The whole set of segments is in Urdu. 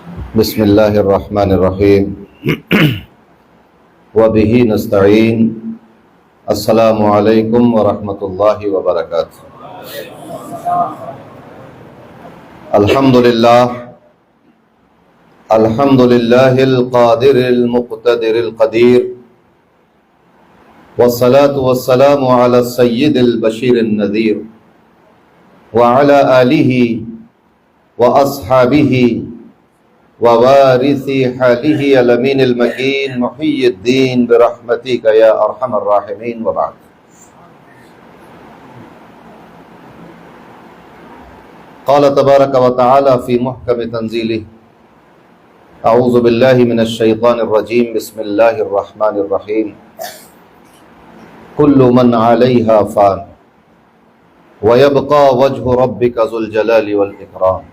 بسم اللہ الرحمن الرحیم وبہ نستعین السلام علیکم ورحمۃ اللہ وبرکاتہ۔ الحمد للہ القادر المقتدر القدیر والصلاة والسلام علی السید البشیر النذیر وعلی آلہ واصحابہ ووارث حاله الامین المکین محی الدین برحمتک یا ارحم الراحمین وبعد۔ قال تبارک وتعالی فی محکم تنزیلہ اعوذ باللہ من الشیطان الرجیم بسم اللہ الرحمن الرحیم کل من علیہا فان ویبقى وجہ ربک ذو الجلال والاکرام۔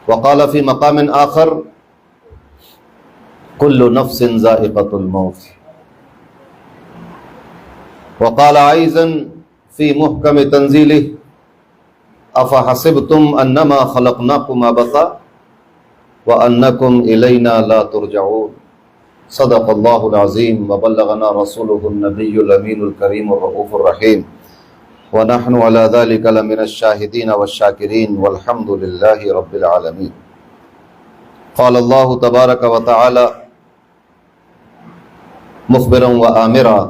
وقال في مقام آخر كل نفس ذائقة الموت۔ وقال أيضا في محكم تنزيله أفحسبتم أنما خلقناكم عبثا وأنكم إلينا لا ترجعون۔ صدق الله العظيم وبلغنا رسوله النبي الأمين الكريم الرؤوف الرحيم ونحن على ذلك لمن الشاهدين والشاكرين والحمد لله رب العالمين۔ قال الله تبارك وتعالى مخبرا وآمرا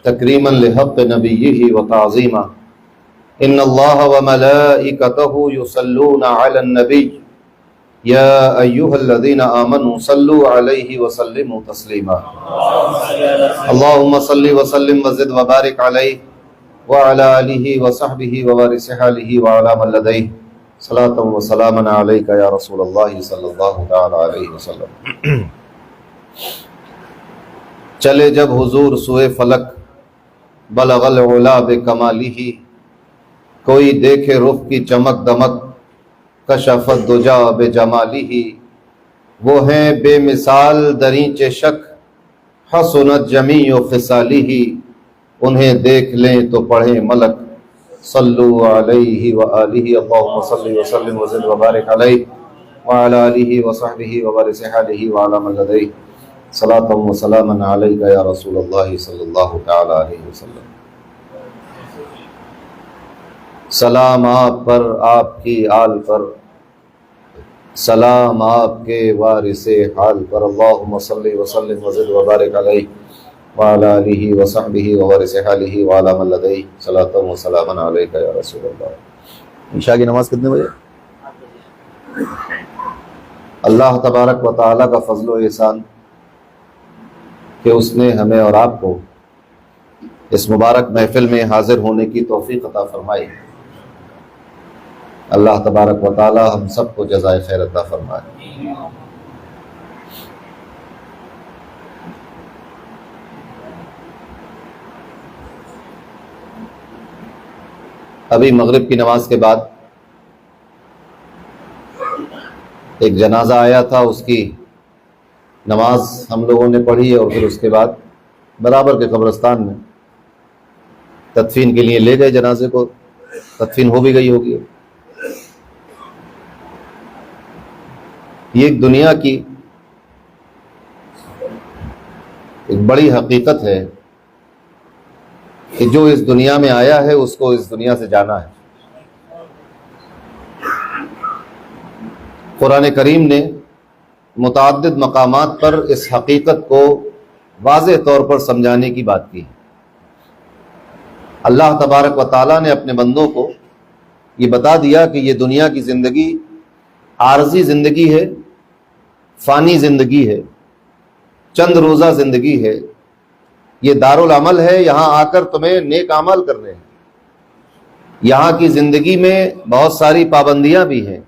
تكريما لحق نبيه وتعظيما إن الله وملائكته يصلون على النبي يا أيها الذين آمنوا صلوا عليه وسلموا تسليما اللهم صل وسلم وزد وبارك عليه وعلى آلہ وصحبہ ووارث حالہ وعلى من لدیہ صلاۃ وسلاما علیک یا رسول اللہ صلی اللہ تعالی علیہ وسلم۔ چلے جب حضور سوئے فلک بلغ العلا بکمالہ، کوئی دیکھے رخ کی چمک دمک کشف الدجا بجمالہ، وہ ہیں بے مثال درینچ شک حسنت جمیع خصالہ، انہیں دیکھ لیں تو پڑھیں ملک صلو علیہ وآلہ اللہم صلی وسلم وزد وبارک علیہ وعلی آلہ وصحبہ وبارک حالہ وعلی من لدیہ صلاۃ وسلاما علیک یا رسول اللہ صلی اللہ تعالی علیہ وسلم۔ سلام آپ پر، آپ کی آل پر، سلام آپ کے وارث حال پر، اللہم صلی وسلم وزد وبارک علیہ وعلی آلہ وصحبہ وورث حالہ وعلی من لدیہ صلاۃ وسلاما علیک یا رسول اللہ۔ عشاء کی نماز کتنے بجے؟ اللہ تبارک و تعالیٰ کا فضل و احسان کہ اس نے ہمیں اور آپ کو اس مبارک محفل میں حاضر ہونے کی توفیق عطا فرمائی۔ اللہ تبارک و تعالیٰ ہم سب کو جزائے خیر عطا فرمائے۔ ابھی مغرب کی نماز کے بعد ایک جنازہ آیا تھا، اس کی نماز ہم لوگوں نے پڑھی اور پھر اس کے بعد برابر کے قبرستان میں تدفین کے لیے لے گئے جنازے کو، تدفین ہو بھی گئی ہوگی۔ یہ ایک دنیا کی ایک بڑی حقیقت ہے کہ جو اس دنیا میں آیا ہے اس کو اس دنیا سے جانا ہے۔ قرآن کریم نے متعدد مقامات پر اس حقیقت کو واضح طور پر سمجھانے کی بات کی ہے۔ اللہ تبارک و تعالیٰ نے اپنے بندوں کو یہ بتا دیا کہ یہ دنیا کی زندگی عارضی زندگی ہے، فانی زندگی ہے، چند روزہ زندگی ہے، یہ دارالعمل ہے، یہاں آ کر تمہیں نیک اعمال کرنے ہیں۔ یہاں کی زندگی میں بہت ساری پابندیاں بھی ہیں،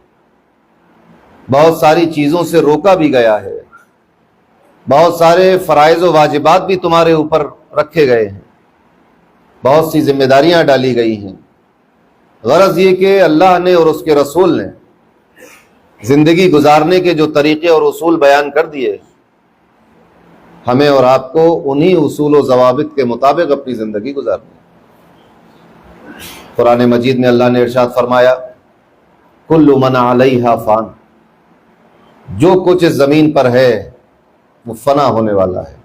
بہت ساری چیزوں سے روکا بھی گیا ہے، بہت سارے فرائض و واجبات بھی تمہارے اوپر رکھے گئے ہیں، بہت سی ذمہ داریاں ڈالی گئی ہیں۔ غرض یہ کہ اللہ نے اور اس کے رسول نے زندگی گزارنے کے جو طریقے اور اصول بیان کر دیے، ہمیں اور آپ کو انہی اصول و ضوابط کے مطابق اپنی زندگی گزارنی ہے۔ قرآن مجید میں اللہ نے ارشاد فرمایا کل من علیہا فان، جو کچھ اس زمین پر ہے وہ فنا ہونے والا ہے.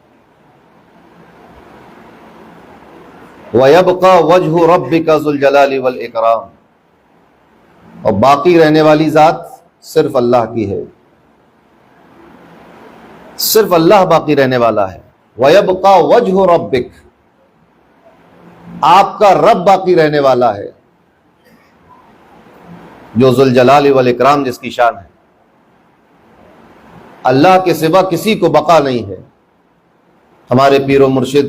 وَيَبْقَى وَجْهُ رَبِّكَ ذُو الْجَلَالِ وَالْإِكْرَامِ، اور باقی رہنے والی ذات صرف اللہ کی ہے، صرف اللہ باقی رہنے والا ہے. وَيَبْقَى وَجْهُ رَبِّكَ، آپ کا رب باقی رہنے والا ہے، جو ذو الجلال والاکرام، جس کی شان ہے. اللہ کے سوا کسی کو بقا نہیں ہے. ہمارے پیر و مرشد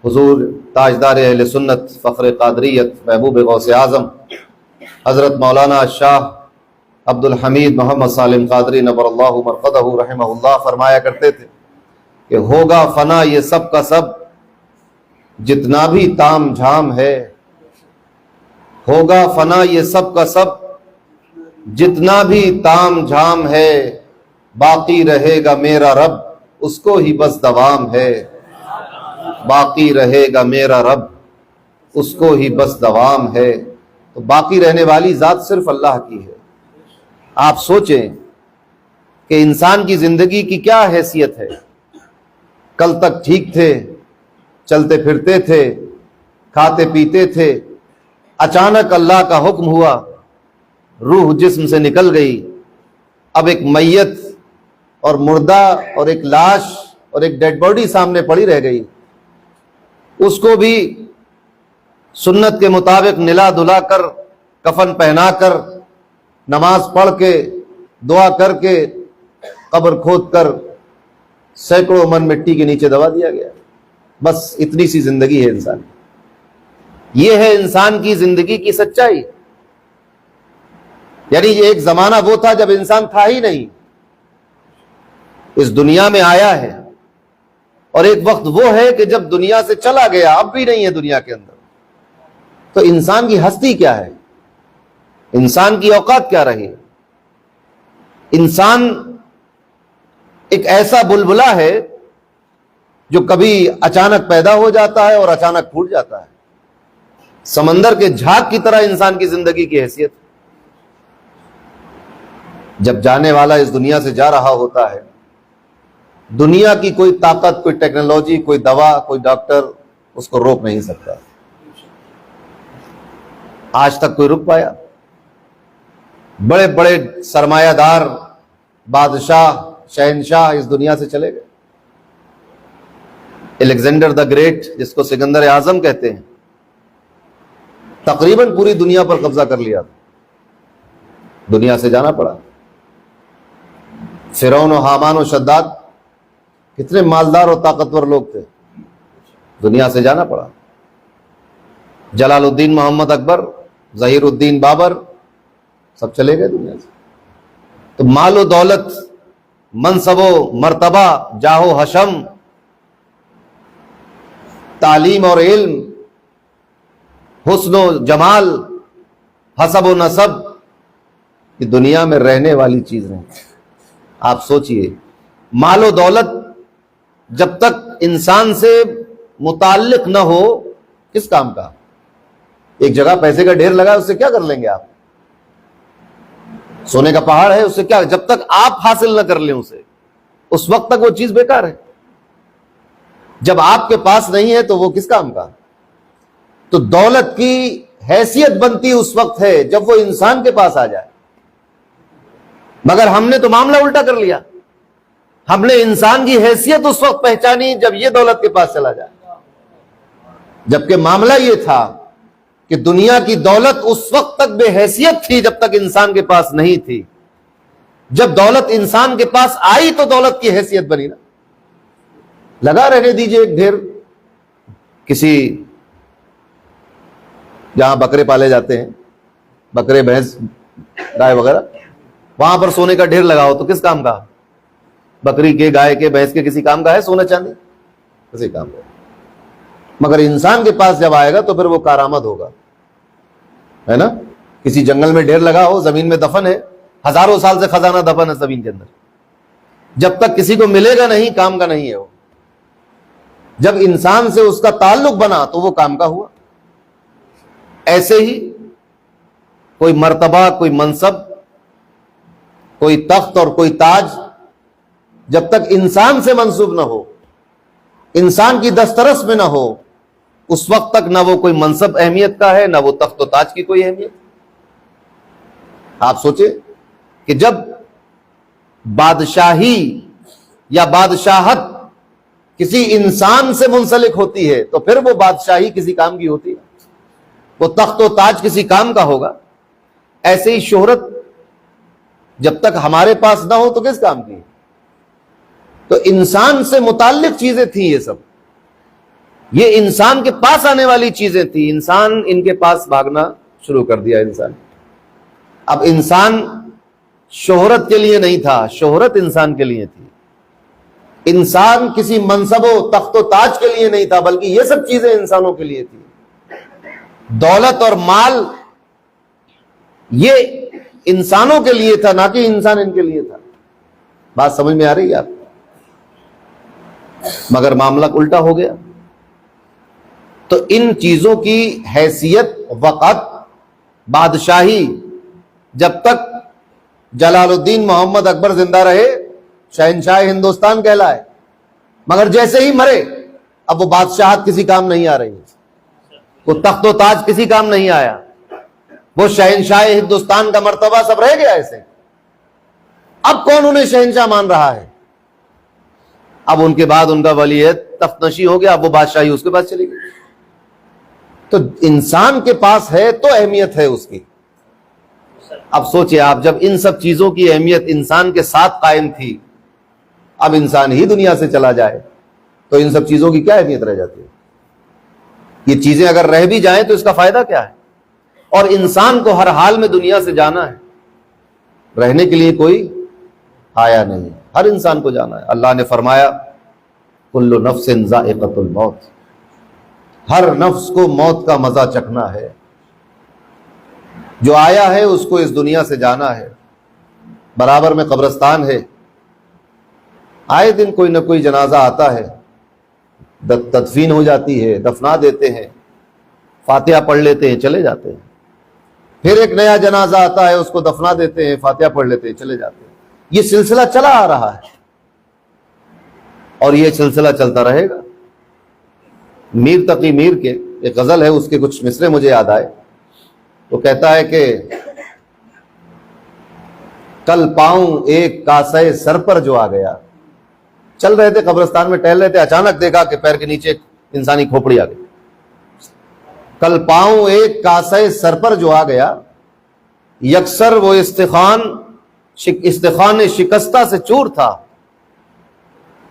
حضور تاجدار اہل سنت فخر قادریت محبوب غوث اعظم حضرت مولانا شاہ عبد الحمید محمد سالم قادری نور اللہ مرقدہ رحمہ اللہ فرمایا کرتے تھے کہ ہوگا فنا یہ سب کا سب، جتنا بھی تام جھام ہے. ہوگا فنا یہ سب کا سب، جتنا بھی تام جھام ہے. باقی رہے گا میرا رب، اس کو ہی بس دوام ہے. باقی رہے گا میرا رب، اس کو ہی بس دوام ہے. تو باقی رہنے والی ذات صرف اللہ کی ہے. آپ سوچیں کہ انسان کی زندگی کی کیا حیثیت ہے. کل تک ٹھیک تھے، چلتے پھرتے تھے، کھاتے پیتے تھے، اچانک اللہ کا حکم ہوا، روح جسم سے نکل گئی. اب ایک میت اور مردہ اور ایک لاش اور ایک ڈیڈ باڈی سامنے پڑی رہ گئی. اس کو بھی سنت کے مطابق نلا دھلا کر، کفن پہنا کر، نماز پڑھ کے، دعا کر کے، قبر کھود کر سینکڑوں من مٹی کے نیچے دبا دیا گیا. بس اتنی سی زندگی ہے انسان. یہ ہے انسان کی زندگی کی سچائی. یعنی یہ ایک زمانہ وہ تھا جب انسان تھا ہی نہیں، اس دنیا میں آیا ہے، اور ایک وقت وہ ہے کہ جب دنیا سے چلا گیا، اب بھی نہیں ہے دنیا کے اندر. تو انسان کی ہستی کیا ہے؟ انسان کی اوقات کیا رہی؟ انسان ایک ایسا بلبلا ہے جو کبھی اچانک پیدا ہو جاتا ہے اور اچانک پھوٹ جاتا ہے. سمندر کے جھاگ کی طرح انسان کی زندگی کی حیثیت. جب جانے والا اس دنیا سے جا رہا ہوتا ہے، دنیا کی کوئی طاقت، کوئی ٹیکنالوجی، کوئی دوا، کوئی ڈاکٹر اس کو روک نہیں سکتا. آج تک کوئی رک پایا؟ بڑے بڑے سرمایہ دار، بادشاہ، شہنشاہ اس دنیا سے چلے گئے. الیگزینڈر دا گریٹ، جس کو سکندر اعظم کہتے ہیں، تقریباً پوری دنیا پر قبضہ کر لیا تھا، دنیا سے جانا پڑا. فرعون و حامان و شداد کتنے مالدار اور طاقتور لوگ تھے، دنیا سے جانا پڑا. جلال الدین محمد اکبر، ظہیر الدین بابر، سب چلے گئے دنیا سے. تو مال و دولت، منصب و مرتبہ، جاہ و حشم، تعلیم اور علم، حسن و جمال، حسب و نسب، یہ دنیا میں رہنے والی چیز نہیں. آپ سوچئے، مال و دولت جب تک انسان سے متعلق نہ ہو، کس کام کا؟ ایک جگہ پیسے کا ڈھیر لگا، اس سے کیا کر لیں گے آپ؟ سونے کا پہاڑ ہے، اس سے کیا؟ جب تک آپ حاصل نہ کر لیں اسے، اس وقت تک وہ چیز بیکار ہے. جب آپ کے پاس نہیں ہے تو وہ کس کام کا؟ تو دولت کی حیثیت بنتی اس وقت ہے جب وہ انسان کے پاس آ جائے. مگر ہم نے تو معاملہ الٹا کر لیا. ہم نے انسان کی حیثیت اس وقت پہچانی جب یہ دولت کے پاس چلا جائے. جبکہ معاملہ یہ تھا کہ دنیا کی دولت اس وقت تک بے حیثیت تھی جب تک انسان کے پاس نہیں تھی. جب دولت انسان کے پاس آئی تو دولت کی حیثیت بنی نا. لگا رہنے دیجئے ایک ڈھیر کسی جہاں بکرے پالے جاتے ہیں، بکرے، بھینس، گائے وغیرہ، وہاں پر سونے کا ڈھیر لگاؤ تو کس کام کا؟ بکری کے، گائے کے، بھینس کے کسی کام کا ہے سونا چاندی؟ کسی کام کا. مگر انسان کے پاس جب آئے گا تو پھر وہ کارآمد ہوگا، ہے نا. کسی جنگل میں ڈھیر لگا ہو، زمین میں دفن ہے، ہزاروں سال سے خزانہ دفن ہے زمین کے اندر، جب تک کسی کو ملے گا نہیں، کام کا نہیں ہے وہ. جب انسان سے اس کا تعلق بنا تو وہ کام کا ہوا. ایسے ہی کوئی مرتبہ، کوئی منصب، کوئی تخت اور کوئی تاج جب تک انسان سے منسوب نہ ہو، انسان کی دسترس میں نہ ہو، اس وقت تک نہ وہ کوئی منصب اہمیت کا ہے، نہ وہ تخت و تاج کی کوئی اہمیت۔ آپ سوچیں کہ جب بادشاہی یا بادشاہت کسی انسان سے منسلک ہوتی ہے تو پھر وہ بادشاہی کسی کام کی ہوتی ہے، وہ تخت و تاج کسی کام کا ہوگا۔ ایسے ہی شہرت جب تک ہمارے پاس نہ ہو تو کس کام کی؟ تو انسان سے متعلق چیزیں تھیں، یہ سب یہ انسان کے پاس آنے والی چیزیں تھیں، انسان ان کے پاس بھاگنا شروع کر دیا انسان۔ اب انسان شہرت کے لیے نہیں تھا، شہرت انسان کے لیے تھی۔ انسان کسی منصب و تخت و تاج کے لیے نہیں تھا، بلکہ یہ سب چیزیں انسانوں کے لیے تھی۔ دولت اور مال یہ انسانوں کے لیے تھا، نہ کہ انسان ان کے لیے تھا۔ بات سمجھ میں آ رہی ہے آپ؟ مگر معاملہ الٹا ہو گیا۔ تو ان چیزوں کی حیثیت، وقت، بادشاہی جب تک جلال الدین محمد اکبر زندہ رہے شہنشاہ ہندوستان کہلائے، مگر جیسے ہی مرے اب وہ بادشاہت کسی کام نہیں آ رہی، وہ تخت و تاج کسی کام نہیں آیا، وہ شہنشاہ ہندوستان کا مرتبہ سب رہ گیا ایسے۔ اب کون انہیں شہنشاہ مان رہا ہے؟ اب ان کے بعد ان کا ولیعہد تخت نشی ہو گیا، اب وہ بادشاہی اس کے پاس چلی گئی۔ تو انسان کے پاس ہے تو اہمیت ہے اس کی۔ اب سوچئے آپ، جب ان سب چیزوں کی اہمیت انسان کے ساتھ قائم تھی، اب انسان ہی دنیا سے چلا جائے تو ان سب چیزوں کی کیا اہمیت رہ جاتی ہے؟ یہ چیزیں اگر رہ بھی جائیں تو اس کا فائدہ کیا ہے؟ اور انسان کو ہر حال میں دنیا سے جانا ہے، رہنے کے لیے کوئی آیا نہیں، ہر انسان کو جانا ہے۔ اللہ نے فرمایا کل نفس ذائقۃ الموت، ہر نفس کو موت کا مزہ چکھنا ہے، جو آیا ہے اس کو اس دنیا سے جانا ہے۔ برابر میں قبرستان ہے، آئے دن کوئی نہ کوئی جنازہ آتا ہے، تدفین ہو جاتی ہے، دفنا دیتے ہیں، فاتحہ پڑھ لیتے ہیں، چلے جاتے ہیں۔ پھر ایک نیا جنازہ آتا ہے، اس کو دفنا دیتے ہیں، فاتحہ پڑھ لیتے ہیں، چلے جاتے ہیں۔ یہ سلسلہ چلا آ رہا ہے اور یہ سلسلہ چلتا رہے گا۔ میر تقی میر کے ایک غزل ہے، اس کے کچھ مصرے مجھے یاد آئے۔ وہ کہتا ہے کہ کل پاؤں ایک کاسے سر پر جو آ گیا، چل رہے تھے قبرستان میں ٹہل رہے تھے، اچانک دیکھا کہ پیر کے نیچے ایک انسانی کھوپڑی آ گئی۔ کل پاؤں ایک کاسے سر پر جو آ گیا، یکسر وہ استخوان شکستہ سے چور تھا۔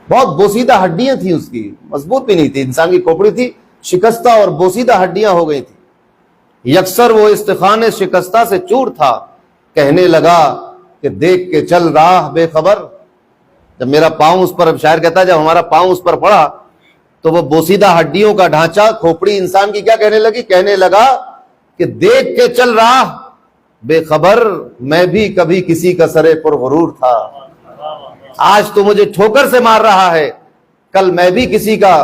بہت بوسیدہ ہڈیاں تھیں اس کی، مضبوط بھی نہیں تھی، انسان کی کھوپڑی تھی، شکستہ اور بوسیدہ ہڈیاں ہو گئی تھی۔ یکسر وہ استخوان شکستہ سے چور تھا، کہنے لگا کہ دیکھ کے چل راہ بے خبر۔ جب میرا پاؤں اس پر، شاعر کہتا ہے جب ہمارا پاؤں اس پر پڑا تو وہ بوسیدہ ہڈیوں کا ڈھانچہ کھوپڑی انسان کی کیا کہنے لگی؟ کہنے لگا کہ دیکھ کے چل راہ بے خبر، میں بھی کبھی کسی کا سرے پر غرور تھا۔ آج تو مجھے ٹھوکر سے مار رہا ہے، کل میں بھی کسی کا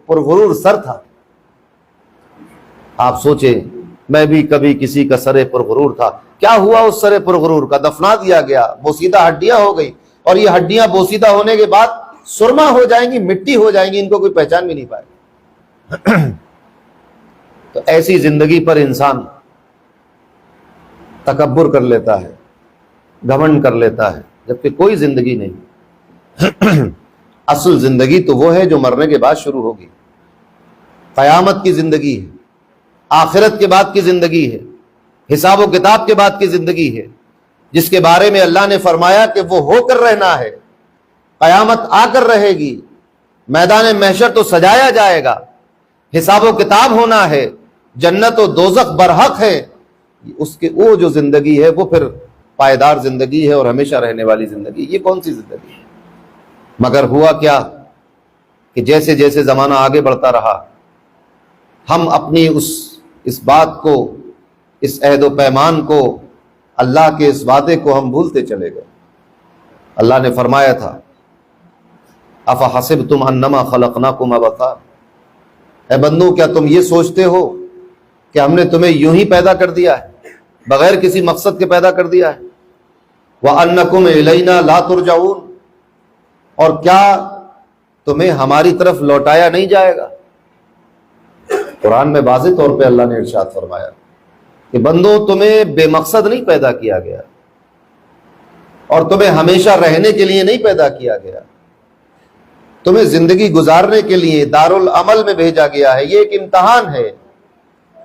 پر غرور سر تھا۔ آپ سوچیں، میں بھی کبھی کسی کا سرے پر غرور تھا۔ کیا ہوا اس سرے پر غرور کا؟ دفنا دیا گیا، بوسیدہ ہڈیاں ہو گئی، اور یہ ہڈیاں بوسیدہ ہونے کے بعد سرما ہو جائیں گی، مٹی ہو جائیں گی، ان کو کوئی پہچان بھی نہیں پائے۔ تو ایسی زندگی پر انسان تکبر کر لیتا ہے، گھمنڈ کر لیتا ہے، جبکہ کوئی زندگی نہیں۔ اصل زندگی تو وہ ہے جو مرنے کے بعد شروع ہوگی، قیامت کی زندگی ہے، آخرت کے بعد کی زندگی ہے، حساب و کتاب کے بعد کی زندگی ہے، جس کے بارے میں اللہ نے فرمایا کہ وہ ہو کر رہنا ہے، قیامت آ کر رہے گی، میدان محشر تو سجایا جائے گا، حساب و کتاب ہونا ہے، جنت و دوزخ برحق ہے۔ اس کے وہ جو زندگی ہے وہ پھر پائیدار زندگی ہے اور ہمیشہ رہنے والی زندگی۔ یہ کون سی زندگی ہے؟ مگر ہوا کیا کہ جیسے جیسے زمانہ آگے بڑھتا رہا، ہم اپنی اس بات کو، اس عہد و پیمان کو، اللہ کے اس وعدے کو ہم بھولتے چلے گئے۔ اللہ نے فرمایا تھا افحسبتم انما خلقناکم عبثا، اے بندو کیا تم یہ سوچتے ہو کہ ہم نے تمہیں یوں ہی پیدا کر دیا ہے، بغیر کسی مقصد کے پیدا کر دیا ہے؟ وَأَنَّكُمْ إِلَيْنَا لَا تُرْجَعُونَ، اور کیا تمہیں ہماری طرف لوٹایا نہیں جائے گا؟ قرآن میں واضح طور پہ اللہ نے ارشاد فرمایا کہ بندو تمہیں بے مقصد نہیں پیدا کیا گیا اور تمہیں ہمیشہ رہنے کے لیے نہیں پیدا کیا گیا، تمہیں زندگی گزارنے کے لیے دارالعمل میں بھیجا گیا ہے۔ یہ ایک امتحان ہے،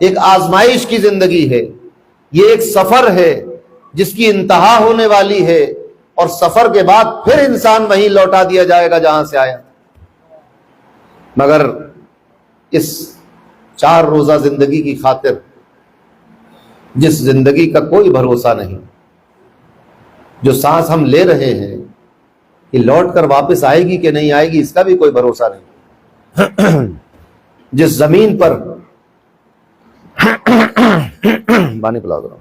ایک آزمائش کی زندگی ہے، یہ ایک سفر ہے جس کی انتہا ہونے والی ہے، اور سفر کے بعد پھر انسان وہیں لوٹا دیا جائے گا جہاں سے آیا۔ مگر اس 4 روزہ زندگی کی خاطر، جس زندگی کا کوئی بھروسہ نہیں، جو سانس ہم لے رہے ہیں کہ لوٹ کر واپس آئے گی کہ نہیں آئے گی، اس کا بھی کوئی بھروسہ نہیں، جس زمین پر پانی پلا دو،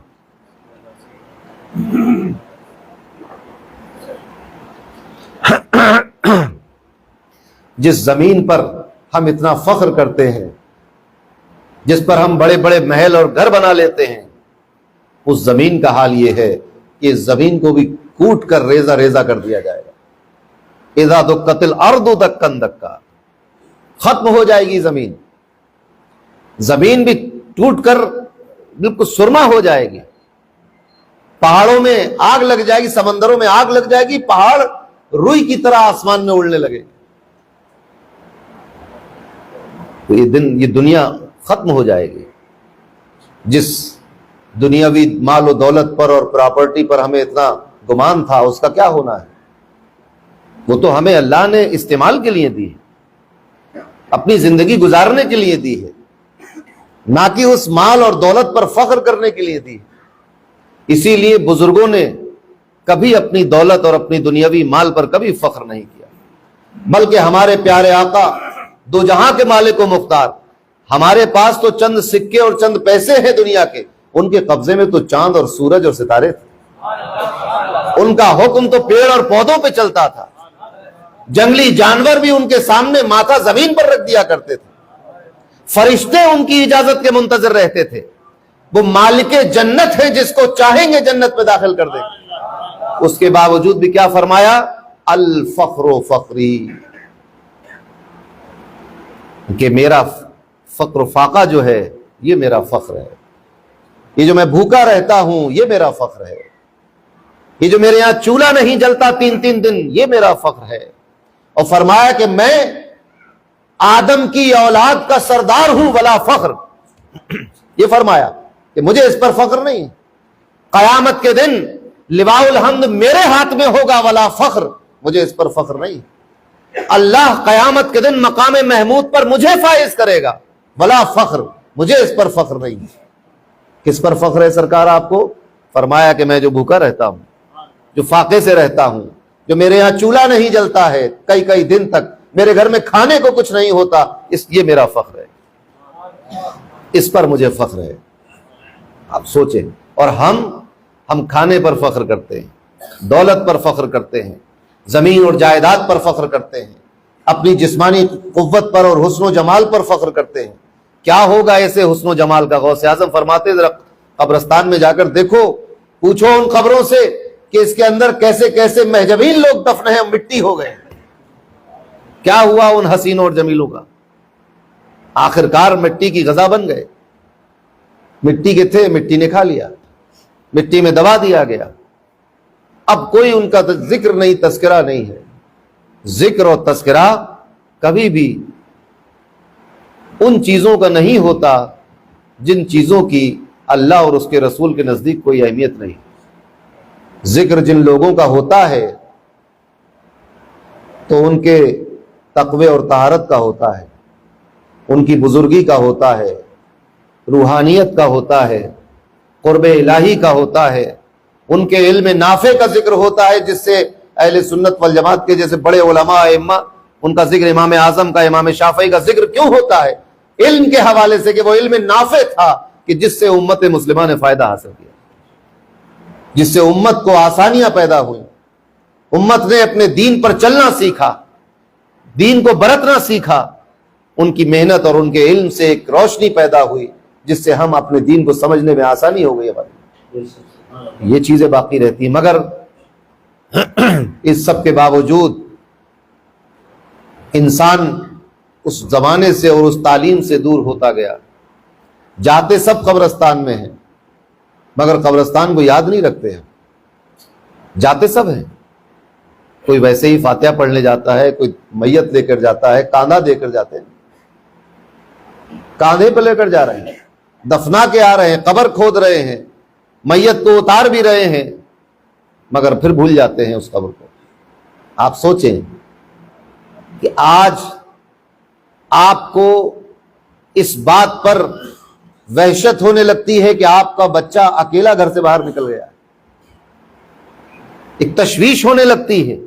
جس زمین پر ہم اتنا فخر کرتے ہیں، جس پر ہم بڑے بڑے محل اور گھر بنا لیتے ہیں، اس زمین کا حال یہ ہے کہ اس زمین کو بھی کوٹ کر ریزہ ریزہ کر دیا جائے گا۔ اذا دکت الارض دکا دکا، ختم ہو جائے گی زمین، زمین بھی ٹوٹ کر بالکل سرما ہو جائے گی، پہاڑوں میں آگ لگ جائے گی، سمندروں میں آگ لگ جائے گی، پہاڑ روئی کی طرح آسمان میں اڑنے لگے گی، تو یہ دنیا ختم ہو جائے گی۔ جس دنیاوی مال و دولت پر اور پراپرٹی پر ہمیں اتنا گمان تھا، اس کا کیا ہونا ہے؟ وہ تو ہمیں اللہ نے استعمال کے لیے دی ہے، اپنی زندگی گزارنے کے لیے دی ہے، نہ کہ اس مال اور دولت پر فخر کرنے کے لیے دی ہے۔ اسی لیے بزرگوں نے کبھی اپنی دولت اور اپنی دنیاوی مال پر کبھی فخر نہیں کیا، بلکہ ہمارے پیارے آقا دو جہاں کے مالک و مختار، ہمارے پاس تو چند سکے اور چند پیسے ہیں دنیا کے، ان کے قبضے میں تو چاند اور سورج اور ستارے تھے، ان کا حکم تو پیڑ اور پودوں پہ چلتا تھا، جنگلی جانور بھی ان کے سامنے ماتھا زمین پر رکھ دیا کرتے تھے، فرشتے ان کی اجازت کے منتظر رہتے تھے۔ وہ مالک جنت ہے، جس کو چاہیں گے جنت میں داخل کر دیں گے۔ اس کے باوجود بھی کیا فرمایا؟ الفخر فخری، کہ میرا فقر و فاقہ جو ہے یہ میرا فخر ہے، یہ جو میں بھوکا رہتا ہوں یہ میرا فخر ہے، یہ جو میرے یہاں چولہا نہیں جلتا 3 دن یہ میرا فخر ہے۔ اور فرمایا کہ میں آدم کی اولاد کا سردار ہوں ولا فخر، یہ فرمایا کہ مجھے اس پر فخر نہیں، قیامت کے دن لواء الحمد میرے ہاتھ میں ہوگا ولا فخر، مجھے اس پر فخر نہیں، اللہ قیامت کے دن مقام محمود پر مجھے فائز کرے گا ولا فخر، مجھے اس پر فخر نہیں۔ کس پر فخر ہے سرکار آپ کو؟ فرمایا کہ میں جو بھوکا رہتا ہوں، جو فاقے سے رہتا ہوں، جو میرے یہاں چولہا نہیں جلتا ہے کئی دن تک، میرے گھر میں کھانے کو کچھ نہیں ہوتا، یہ میرا فخر ہے، اس پر مجھے فخر ہے۔ آپ سوچیں، اور ہم کھانے پر فخر کرتے ہیں، دولت پر فخر کرتے ہیں، زمین اور جائیداد پر فخر کرتے ہیں، اپنی جسمانی قوت پر اور حسن و جمال پر فخر کرتے ہیں۔ کیا ہوگا ایسے حسن و جمال کا؟ غوث اعظم فرماتے ذرا قبرستان میں جا کر دیکھو، پوچھو ان قبروں سے کہ اس کے اندر کیسے کیسے مہجبین لوگ دفن ہیں، مٹی ہو گئے، کیا ہوا ان حسینوں اور جمیلوں کا؟ آخرکار مٹی کی غذا بن گئے، مٹی کے تھے، مٹی نے کھا لیا، مٹی میں دبا دیا گیا، اب کوئی ان کا ذکر نہیں، تذکرہ نہیں ہے۔ ذکر اور تذکرہ کبھی بھی ان چیزوں کا نہیں ہوتا جن چیزوں کی اللہ اور اس کے رسول کے نزدیک کوئی اہمیت نہیں۔ ذکر جن لوگوں کا ہوتا ہے تو ان کے تقوی اور طہارت کا ہوتا ہے، ان کی بزرگی کا ہوتا ہے، روحانیت کا ہوتا ہے، قرب الہی کا ہوتا ہے، ان کے علم نافع کا ذکر ہوتا ہے، جس سے اہل سنت والجماعت کے جیسے بڑے علماء ائمہ، ان کا ذکر، امام اعظم کا، امام شافعی کا ذکر کیوں ہوتا ہے؟ علم کے حوالے سے کہ وہ علم نافع تھا کہ جس سے امت مسلمہ نے فائدہ حاصل کیا، جس سے امت کو آسانیاں پیدا ہوئیں، امت نے اپنے دین پر چلنا سیکھا، دین کو برتنا سیکھا، ان کی محنت اور ان کے علم سے ایک روشنی پیدا ہوئی جس سے ہم اپنے دین کو سمجھنے میں آسانی ہو گئی ہماری۔ یہ چیزیں باقی رہتی ہیں، مگر اس سب کے باوجود انسان اس زمانے سے اور اس تعلیم سے دور ہوتا گیا. جاتے سب قبرستان میں ہیں مگر قبرستان کو یاد نہیں رکھتے ہیں. جاتے سب ہیں, کوئی ویسے ہی فاتحہ پڑھنے جاتا ہے, کوئی میت لے کر جاتا ہے, کاندھا دے کر جاتے ہیں, کاندھے پہ لے کر جا رہے ہیں, دفنا کے آ رہے ہیں, قبر کھود رہے ہیں, میت کو اتار بھی رہے ہیں, مگر پھر بھول جاتے ہیں اس قبر کو. آپ سوچیں کہ آج آپ کو اس بات پر وحشت ہونے لگتی ہے کہ آپ کا بچہ اکیلا گھر سے باہر نکل گیا, ایک تشویش ہونے لگتی ہے,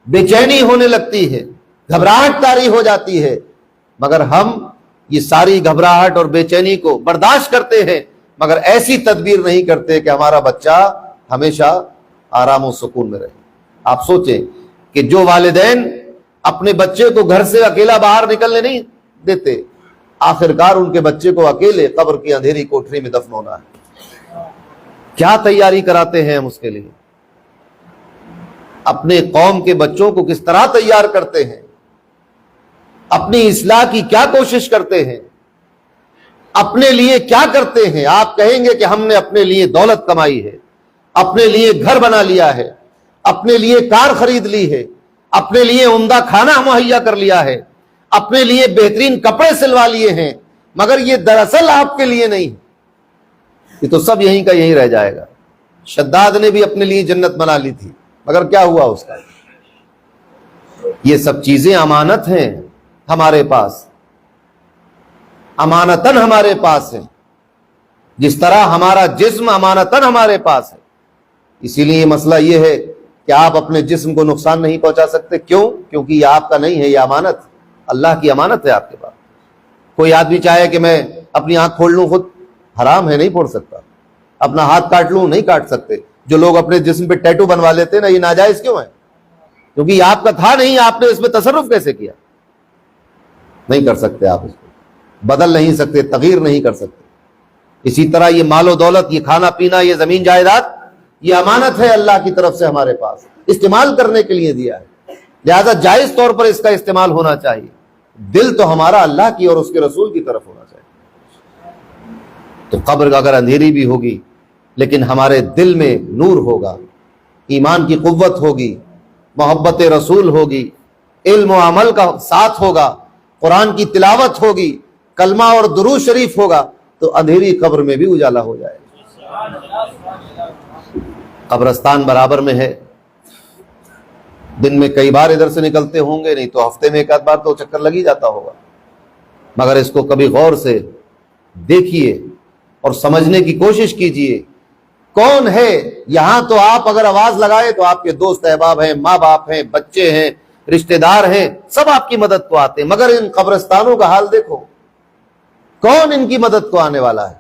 بے چینی ہونے لگتی ہے, گھبراہٹ طاری ہو جاتی ہے, مگر ہم یہ ساری گھبراہٹ اور بے چینی کو برداشت کرتے ہیں, مگر ایسی تدبیر نہیں کرتے کہ ہمارا بچہ ہمیشہ آرام و سکون میں رہے. آپ سوچیں کہ جو والدین اپنے بچے کو گھر سے اکیلا باہر نکلنے نہیں دیتے, آخرکار ان کے بچے کو اکیلے قبر کی اندھیری کوٹری میں دفن ہونا ہے. کیا تیاری کراتے ہیں ہم اس کے لیے, اپنے قوم کے بچوں کو کس طرح تیار کرتے ہیں, اپنی اصلاح کی کیا کوشش کرتے ہیں, اپنے لیے کیا کرتے ہیں. آپ کہیں گے کہ ہم نے اپنے لیے دولت کمائی ہے, اپنے لیے گھر بنا لیا ہے, اپنے لیے کار خرید لی ہے, اپنے لیے عمدہ کھانا مہیا کر لیا ہے, اپنے لیے بہترین کپڑے سلوا لیے ہیں, مگر یہ دراصل آپ کے لیے نہیں, یہ تو سب یہیں کا یہیں رہ جائے گا. شداد نے بھی اپنے لیے جنت بنا لی تھی, مگر کیا ہوا اس کا؟ یہ سب چیزیں امانت ہیں ہمارے پاس, امانتاً ہمارے پاس ہیں, جس طرح ہمارا جسم امانتاً ہمارے پاس ہے. اسی لیے مسئلہ یہ ہے کہ آپ اپنے جسم کو نقصان نہیں پہنچا سکتے. کیوں؟ کیونکہ یہ آپ کا نہیں ہے, یہ امانت اللہ کی امانت ہے آپ کے پاس. کوئی آدمی چاہے کہ میں اپنی آنکھ کھول لوں, خود حرام ہے, نہیں پھوڑ سکتا. اپنا ہاتھ کاٹ لوں, نہیں کاٹ سکتے. جو لوگ اپنے جسم پہ ٹیٹو بنوا لیتے ہیں نا, یہ ناجائز کیوں ہے؟ کیونکہ یہ آپ کا تھا نہیں, آپ نے اس میں تصرف کیسے کیا؟ نہیں کر سکتے آپ اس کو, بدل نہیں سکتے, تغیر نہیں کر سکتے. اسی طرح یہ مال و دولت, یہ کھانا پینا, یہ زمین جائیداد, یہ امانت ہے اللہ کی طرف سے ہمارے پاس, استعمال کرنے کے لیے دیا ہے, لہذا جائز طور پر اس کا استعمال ہونا چاہیے. دل تو ہمارا اللہ کی اور اس کے رسول کی طرف ہونا چاہیے. تو قبر اگر اندھیری بھی ہوگی لیکن ہمارے دل میں نور ہوگا, ایمان کی قوت ہوگی, محبت رسول ہوگی, علم و عمل کا ساتھ ہوگا, قرآن کی تلاوت ہوگی, کلمہ اور درود شریف ہوگا, تو اندھیری قبر میں بھی اجالا ہو جائے گا. قبرستان برابر میں ہے, دن میں کئی بار ادھر سے نکلتے ہوں گے, نہیں تو ہفتے میں ایک آدھ بار تو چکر لگ ہی جاتا ہوگا, مگر اس کو کبھی غور سے دیکھیے اور سمجھنے کی کوشش کیجئے. کون ہے یہاں؟ تو آپ اگر آواز لگائے تو آپ کے دوست احباب ہیں, ماں باپ ہیں, بچے ہیں, رشتہ دار ہیں, سب آپ کی مدد کو آتے ہیں. مگر ان قبرستانوں کا حال دیکھو, کون ان کی مدد کو آنے والا ہے؟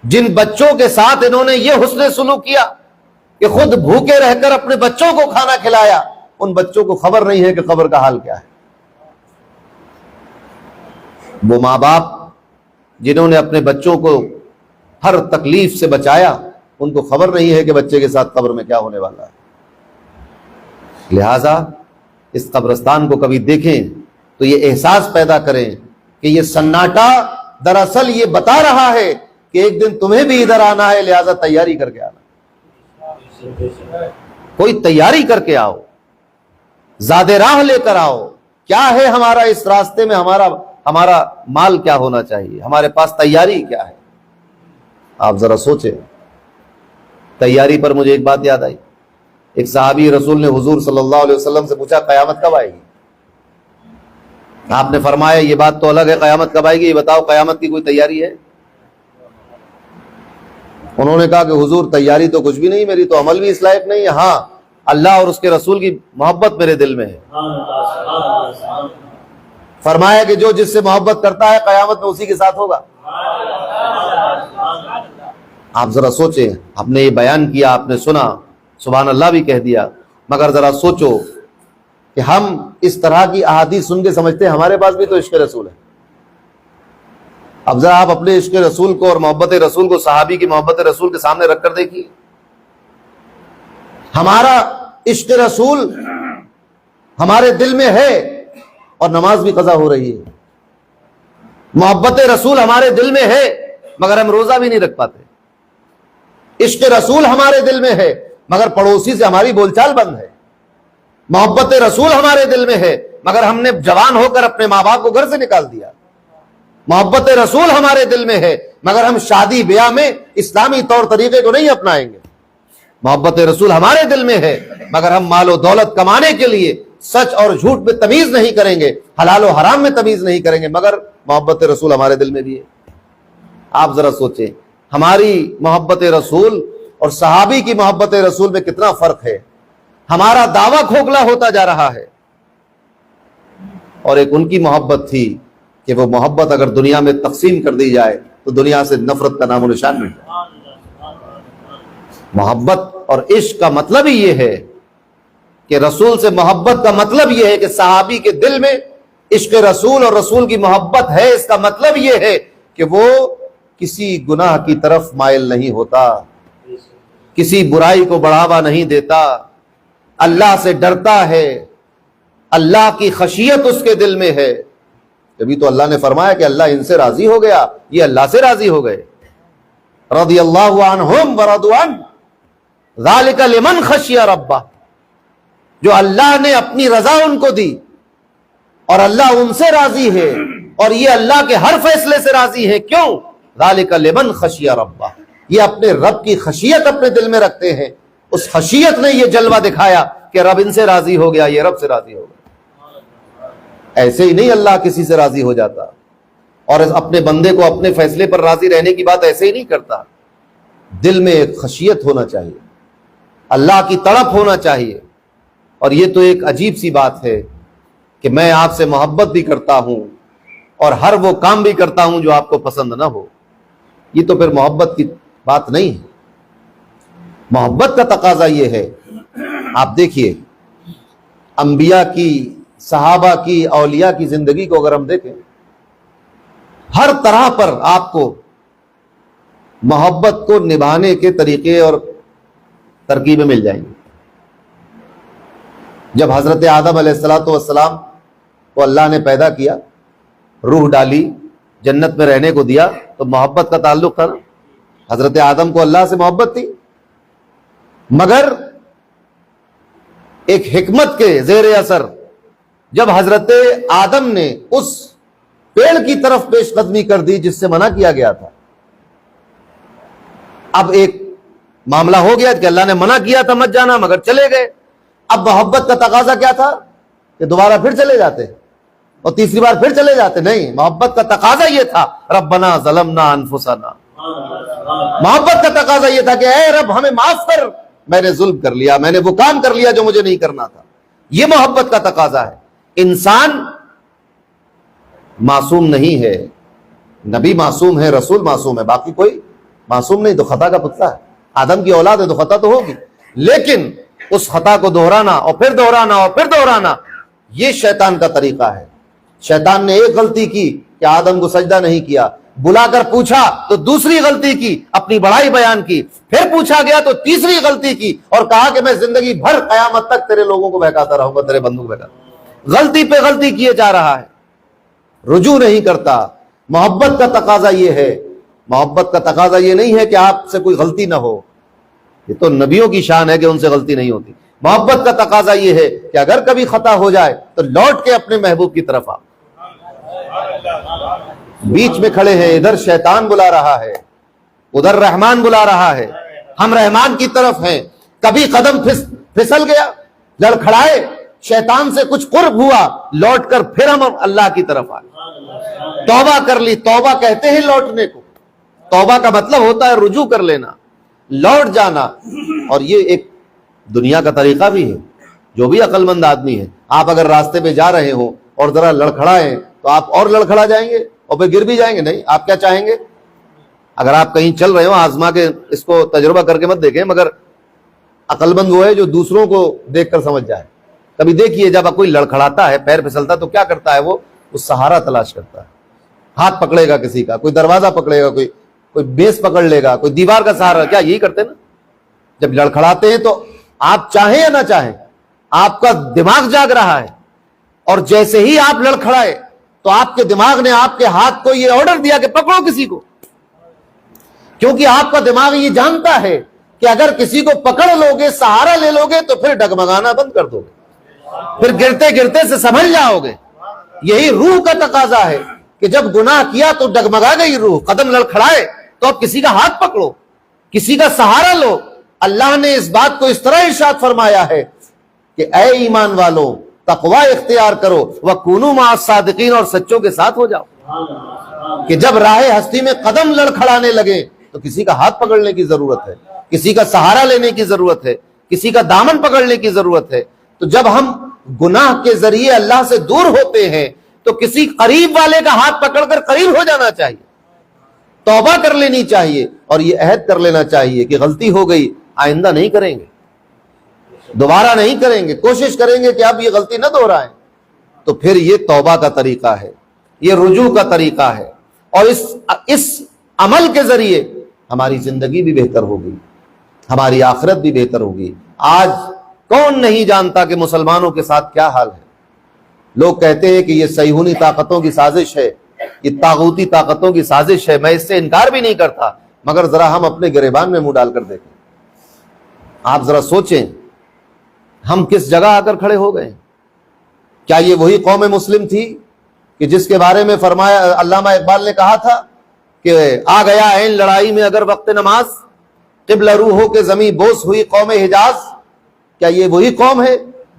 جن بچوں کے ساتھ انہوں نے یہ حسن سلوک کیا کہ خود بھوکے رہ کر اپنے بچوں کو کھانا کھلایا, ان بچوں کو خبر نہیں ہے کہ قبر کا حال کیا ہے. وہ ماں باپ جنہوں نے اپنے بچوں کو ہر تکلیف سے بچایا, ان کو خبر نہیں ہے کہ بچے کے ساتھ قبر میں کیا ہونے والا ہے. لہذا اس قبرستان کو کبھی دیکھیں تو یہ احساس پیدا کریں کہ یہ سناٹا دراصل یہ بتا رہا ہے کہ ایک دن تمہیں بھی ادھر آنا ہے, لہذا تیاری کر کے آنا. کوئی تیاری کر کے آؤ, زیادہ راہ لے کر آؤ. کیا ہے ہمارا اس راستے میں, ہمارا مال کیا ہونا چاہیے, ہمارے پاس تیاری کیا ہے؟ آپ ذرا سوچیں. تیاری پر مجھے ایک بات یاد آئی. ایک صحابی رسول نے حضور صلی اللہ علیہ وسلم سے پوچھا, قیامت کب آئے گی؟ آپ نے فرمایا یہ بات تو الگ ہے, قیامت کب آئے گی یہ بتاؤ, قیامت کی کوئی تیاری ہے؟ انہوں نے کہا کہ حضور تیاری تو کچھ بھی نہیں, میری تو عمل بھی اس لائق نہیں ہے, ہاں اللہ اور اس کے رسول کی محبت میرے دل میں ہے. فرمایا کہ جو جس سے محبت کرتا ہے قیامت میں اسی کے ساتھ ہوگا. آپ ذرا سوچیں, آپ نے یہ بیان کیا, آپ نے سنا, سبحان اللہ بھی کہہ دیا, مگر ذرا سوچو کہ ہم اس طرح کی احادیث سن کے سمجھتے ہیں ہمارے پاس بھی تو عشق رسول ہے. اب ذرا آپ اپنے عشق رسول کو اور محبت رسول کو صحابی کی محبت رسول کے سامنے رکھ کر دیکھیے. ہمارا عشق رسول ہمارے دل میں ہے اور نماز بھی قضا ہو رہی ہے. محبت رسول ہمارے دل میں ہے مگر ہم روزہ بھی نہیں رکھ پاتے. عشق رسول ہمارے دل میں ہے مگر پڑوسی سے ہماری بول چال بند ہے. محبت رسول ہمارے دل میں ہے مگر ہم نے جوان ہو کر اپنے ماں باپ کو گھر سے نکال دیا. محبت رسول ہمارے دل میں ہے مگر ہم شادی بیاہ میں اسلامی طور طریقے کو نہیں اپنائیں گے. محبت رسول ہمارے دل میں ہے مگر ہم مال و دولت کمانے کے لیے سچ اور جھوٹ میں تمیز نہیں کریں گے, حلال و حرام میں تمیز نہیں کریں گے, مگر محبت رسول ہمارے دل میں بھی ہے. آپ ذرا سوچیں ہماری محبت رسول اور صحابی کی محبت رسول میں کتنا فرق ہے. ہمارا دعویٰ کھوکھلا ہوتا جا رہا ہے اور ایک ان کی محبت تھی کہ وہ محبت اگر دنیا میں تقسیم کر دی جائے تو دنیا سے نفرت کا نام و نشان مٹ جائے. محبت اور عشق کا مطلب ہی یہ ہے کہ رسول سے محبت کا مطلب یہ ہے کہ صحابی کے دل میں عشق رسول اور رسول کی محبت ہے. اس کا مطلب یہ ہے کہ وہ کسی گناہ کی طرف مائل نہیں ہوتا, کسی برائی کو بڑھاوا نہیں دیتا, اللہ سے ڈرتا ہے, اللہ کی خشیت اس کے دل میں ہے. جبھی تو اللہ نے فرمایا کہ اللہ ان سے راضی ہو گیا, یہ اللہ سے راضی ہو گئے. رضی اللہ عنہم ورضوا عنہ ذالک لمن خشی ربہ. جو اللہ نے اپنی رضا ان کو دی اور اللہ ان سے راضی ہے اور یہ اللہ کے ہر فیصلے سے راضی ہے. کیوں؟ ذالک لمن خشی ربہ, یہ اپنے رب کی خشیت اپنے دل میں رکھتے ہیں. اس خشیت نے یہ جلوہ دکھایا کہ رب ان سے راضی ہو گیا, یہ رب سے راضی ہو گیا. ایسے ہی نہیں اللہ کسی سے راضی ہو جاتا اور اپنے بندے کو اپنے فیصلے پر راضی رہنے کی بات ایسے ہی نہیں کرتا. دل میں ایک خشیت ہونا چاہیے, اللہ کی تڑپ ہونا چاہیے. اور یہ تو ایک عجیب سی بات ہے کہ میں آپ سے محبت بھی کرتا ہوں اور ہر وہ کام بھی کرتا ہوں جو آپ کو پسند نہ ہو. یہ تو پھر محبت کی بات نہیں ہے. محبت کا تقاضا یہ ہے, آپ دیکھیے انبیاء کی, صحابہ کی, اولیاء کی زندگی کو اگر ہم دیکھیں, ہر طرح پر آپ کو محبت کو نبھانے کے طریقے اور ترکیبیں مل جائیں گی. جب حضرت آدم علیہ السلام کو اللہ نے پیدا کیا, روح ڈالی, جنت میں رہنے کو دیا, تو محبت کا تعلق تھا نا. حضرت آدم کو اللہ سے محبت تھی, مگر ایک حکمت کے زیر اثر جب حضرت آدم نے اس پیڑ کی طرف پیش قدمی کر دی جس سے منع کیا گیا تھا, اب ایک معاملہ ہو گیا کہ اللہ نے منع کیا تھا مت جانا مگر چلے گئے. اب محبت کا تقاضا کیا تھا کہ دوبارہ پھر چلے جاتے اور تیسری بار پھر چلے جاتے. نہیں, محبت کا تقاضا یہ تھا ربنا ظلمنا انفسنا. محبت کا تقاضا یہ تھا کہ اے رب ہمیں معاف کر, میں نے ظلم کر لیا, میں نے وہ کام کر لیا جو مجھے نہیں کرنا تھا. یہ محبت کا تقاضا ہے. انسان معصوم نہیں ہے, نبی معصوم ہے, رسول معصوم ہے, باقی کوئی معصوم نہیں. تو خطا کا پتلا ہے, آدم کی اولاد ہے تو خطا تو ہوگی, لیکن اس خطا کو دہرانا اور پھر دہرانا اور پھر دہرانا یہ شیطان کا طریقہ ہے. شیطان نے ایک غلطی کی کہ آدم کو سجدہ نہیں کیا, بلا کر پوچھا تو دوسری غلطی کی, اپنی بڑائی بیان کی, پھر پوچھا گیا تو تیسری غلطی کی اور کہا کہ میں زندگی بھر قیامت تک تیرے لوگوں کو بہکاتا رہوں گا, تیرے بندوں کو بہکاتا. غلطی پہ غلطی کیے جا رہا ہے, رجوع نہیں کرتا. محبت کا تقاضا یہ ہے, محبت کا تقاضا یہ نہیں ہے کہ آپ سے کوئی غلطی نہ ہو, یہ تو نبیوں کی شان ہے کہ ان سے غلطی نہیں ہوتی. محبت کا تقاضا یہ ہے کہ اگر کبھی خطا ہو جائے تو لوٹ کے اپنے محبوب کی طرف آ. بیچ میں کھڑے ہیں, ادھر شیطان بلا رہا ہے, ادھر رحمان بلا رہا ہے, ہم رحمان کی طرف ہیں. کبھی قدم پھسل گیا, لڑکھڑائے, شیطان سے کچھ قرب ہوا, لوٹ کر پھر ہم اللہ کی طرف آئے, توبہ کر لی. توبہ کہتے ہیں لوٹنے کو. توبہ کا مطلب ہوتا ہے رجوع کر لینا, لوٹ جانا. اور یہ ایک دنیا کا طریقہ بھی ہے. جو بھی عقل مند آدمی ہے, آپ اگر راستے میں جا رہے ہو اور ذرا لڑکھڑائیں تو آپ اور لڑکھڑا جائیں گے اور پھر گر بھی جائیں گے. نہیں, آپ کیا چاہیں گے؟ اگر آپ کہیں چل رہے ہو, آزما کے اس کو تجربہ کر کے مت دیکھیں, مگر عقل مند وہ ہے جو دوسروں کو دیکھ کر سمجھ جائے. کبھی دیکھیے جب کوئی لڑکھڑاتا ہے, پیر پھسلتا ہے, تو کیا کرتا ہے وہ سہارا تلاش کرتا ہے. ہاتھ پکڑے گا کسی کا, کوئی دروازہ پکڑے گا, کوئی بیس پکڑ لے گا, کوئی دیوار کا سہارا. کیا یہی کرتے نا؟ جب لڑکھڑاتے ہیں تو آپ چاہیں یا نہ چاہیں آپ کا دماغ جاگ رہا ہے، اور جیسے ہی آپ لڑکھڑائے تو آپ کے دماغ نے آپ کے ہاتھ کو یہ آرڈر دیا کہ پکڑو کسی کو، کیونکہ آپ کا دماغ یہ جانتا ہے کہ اگر کسی کو پکڑ لو گے، سہارا لے لو گے تو پھر ڈگمگانا بند کر دو گے، پھر گرتے گرتے سے سنبھل جاؤ گے۔ یہی روح کا تقاضا ہے کہ جب گناہ کیا تو ڈگمگا گئی روح، قدم لڑکھڑائے تو اب کسی کا ہاتھ پکڑو، کسی کا سہارا لو۔ اللہ نے اس بات کو اس طرح ارشاد فرمایا ہے کہ اے ایمان والو تقوی اختیار کرو، وَكُونُوا مَعَ الصَّادِقِينَ، اور سچوں کے ساتھ ہو جاؤ، کہ جب راہ ہستی میں قدم لڑکھڑانے لگے تو کسی کا ہاتھ پکڑنے کی ضرورت ہے، کسی کا سہارا لینے کی ضرورت ہے، کسی کا دامن پکڑنے کی ضرورت ہے۔ تو جب ہم گناہ کے ذریعے اللہ سے دور ہوتے ہیں تو کسی قریب والے کا ہاتھ پکڑ کر قریب ہو جانا چاہیے، توبہ کر لینی چاہیے، اور یہ عہد کر لینا چاہیے کہ غلطی ہو گئی، آئندہ نہیں کریں گے، دوبارہ نہیں کریں گے، کوشش کریں گے کہ اب یہ غلطی نہ دہرائیں۔ تو پھر یہ توبہ کا طریقہ ہے، یہ رجوع کا طریقہ ہے، اور اس عمل کے ذریعے ہماری زندگی بھی بہتر ہوگی، ہماری آخرت بھی بہتر ہوگی۔ آج کون نہیں جانتا کہ مسلمانوں کے ساتھ کیا حال ہے؟ لوگ کہتے ہیں کہ یہ صہیونی طاقتوں کی سازش ہے، یہ طاغوتی طاقتوں کی سازش ہے، میں اس سے انکار بھی نہیں کرتا، مگر ذرا ہم اپنے گریبان میں منہ ڈال کر دیکھیں۔ آپ ذرا سوچیں ہم کس جگہ آ کر کھڑے ہو گئے؟ کیا یہ وہی قوم مسلم تھی کہ جس کے بارے میں فرمایا، علامہ اقبال نے کہا تھا کہ آ گیا عین لڑائی میں اگر وقت نماز، قبلہ رو ہو کے زمین بوس ہوئی قوم حجاز؟ کیا یہ وہی قوم ہے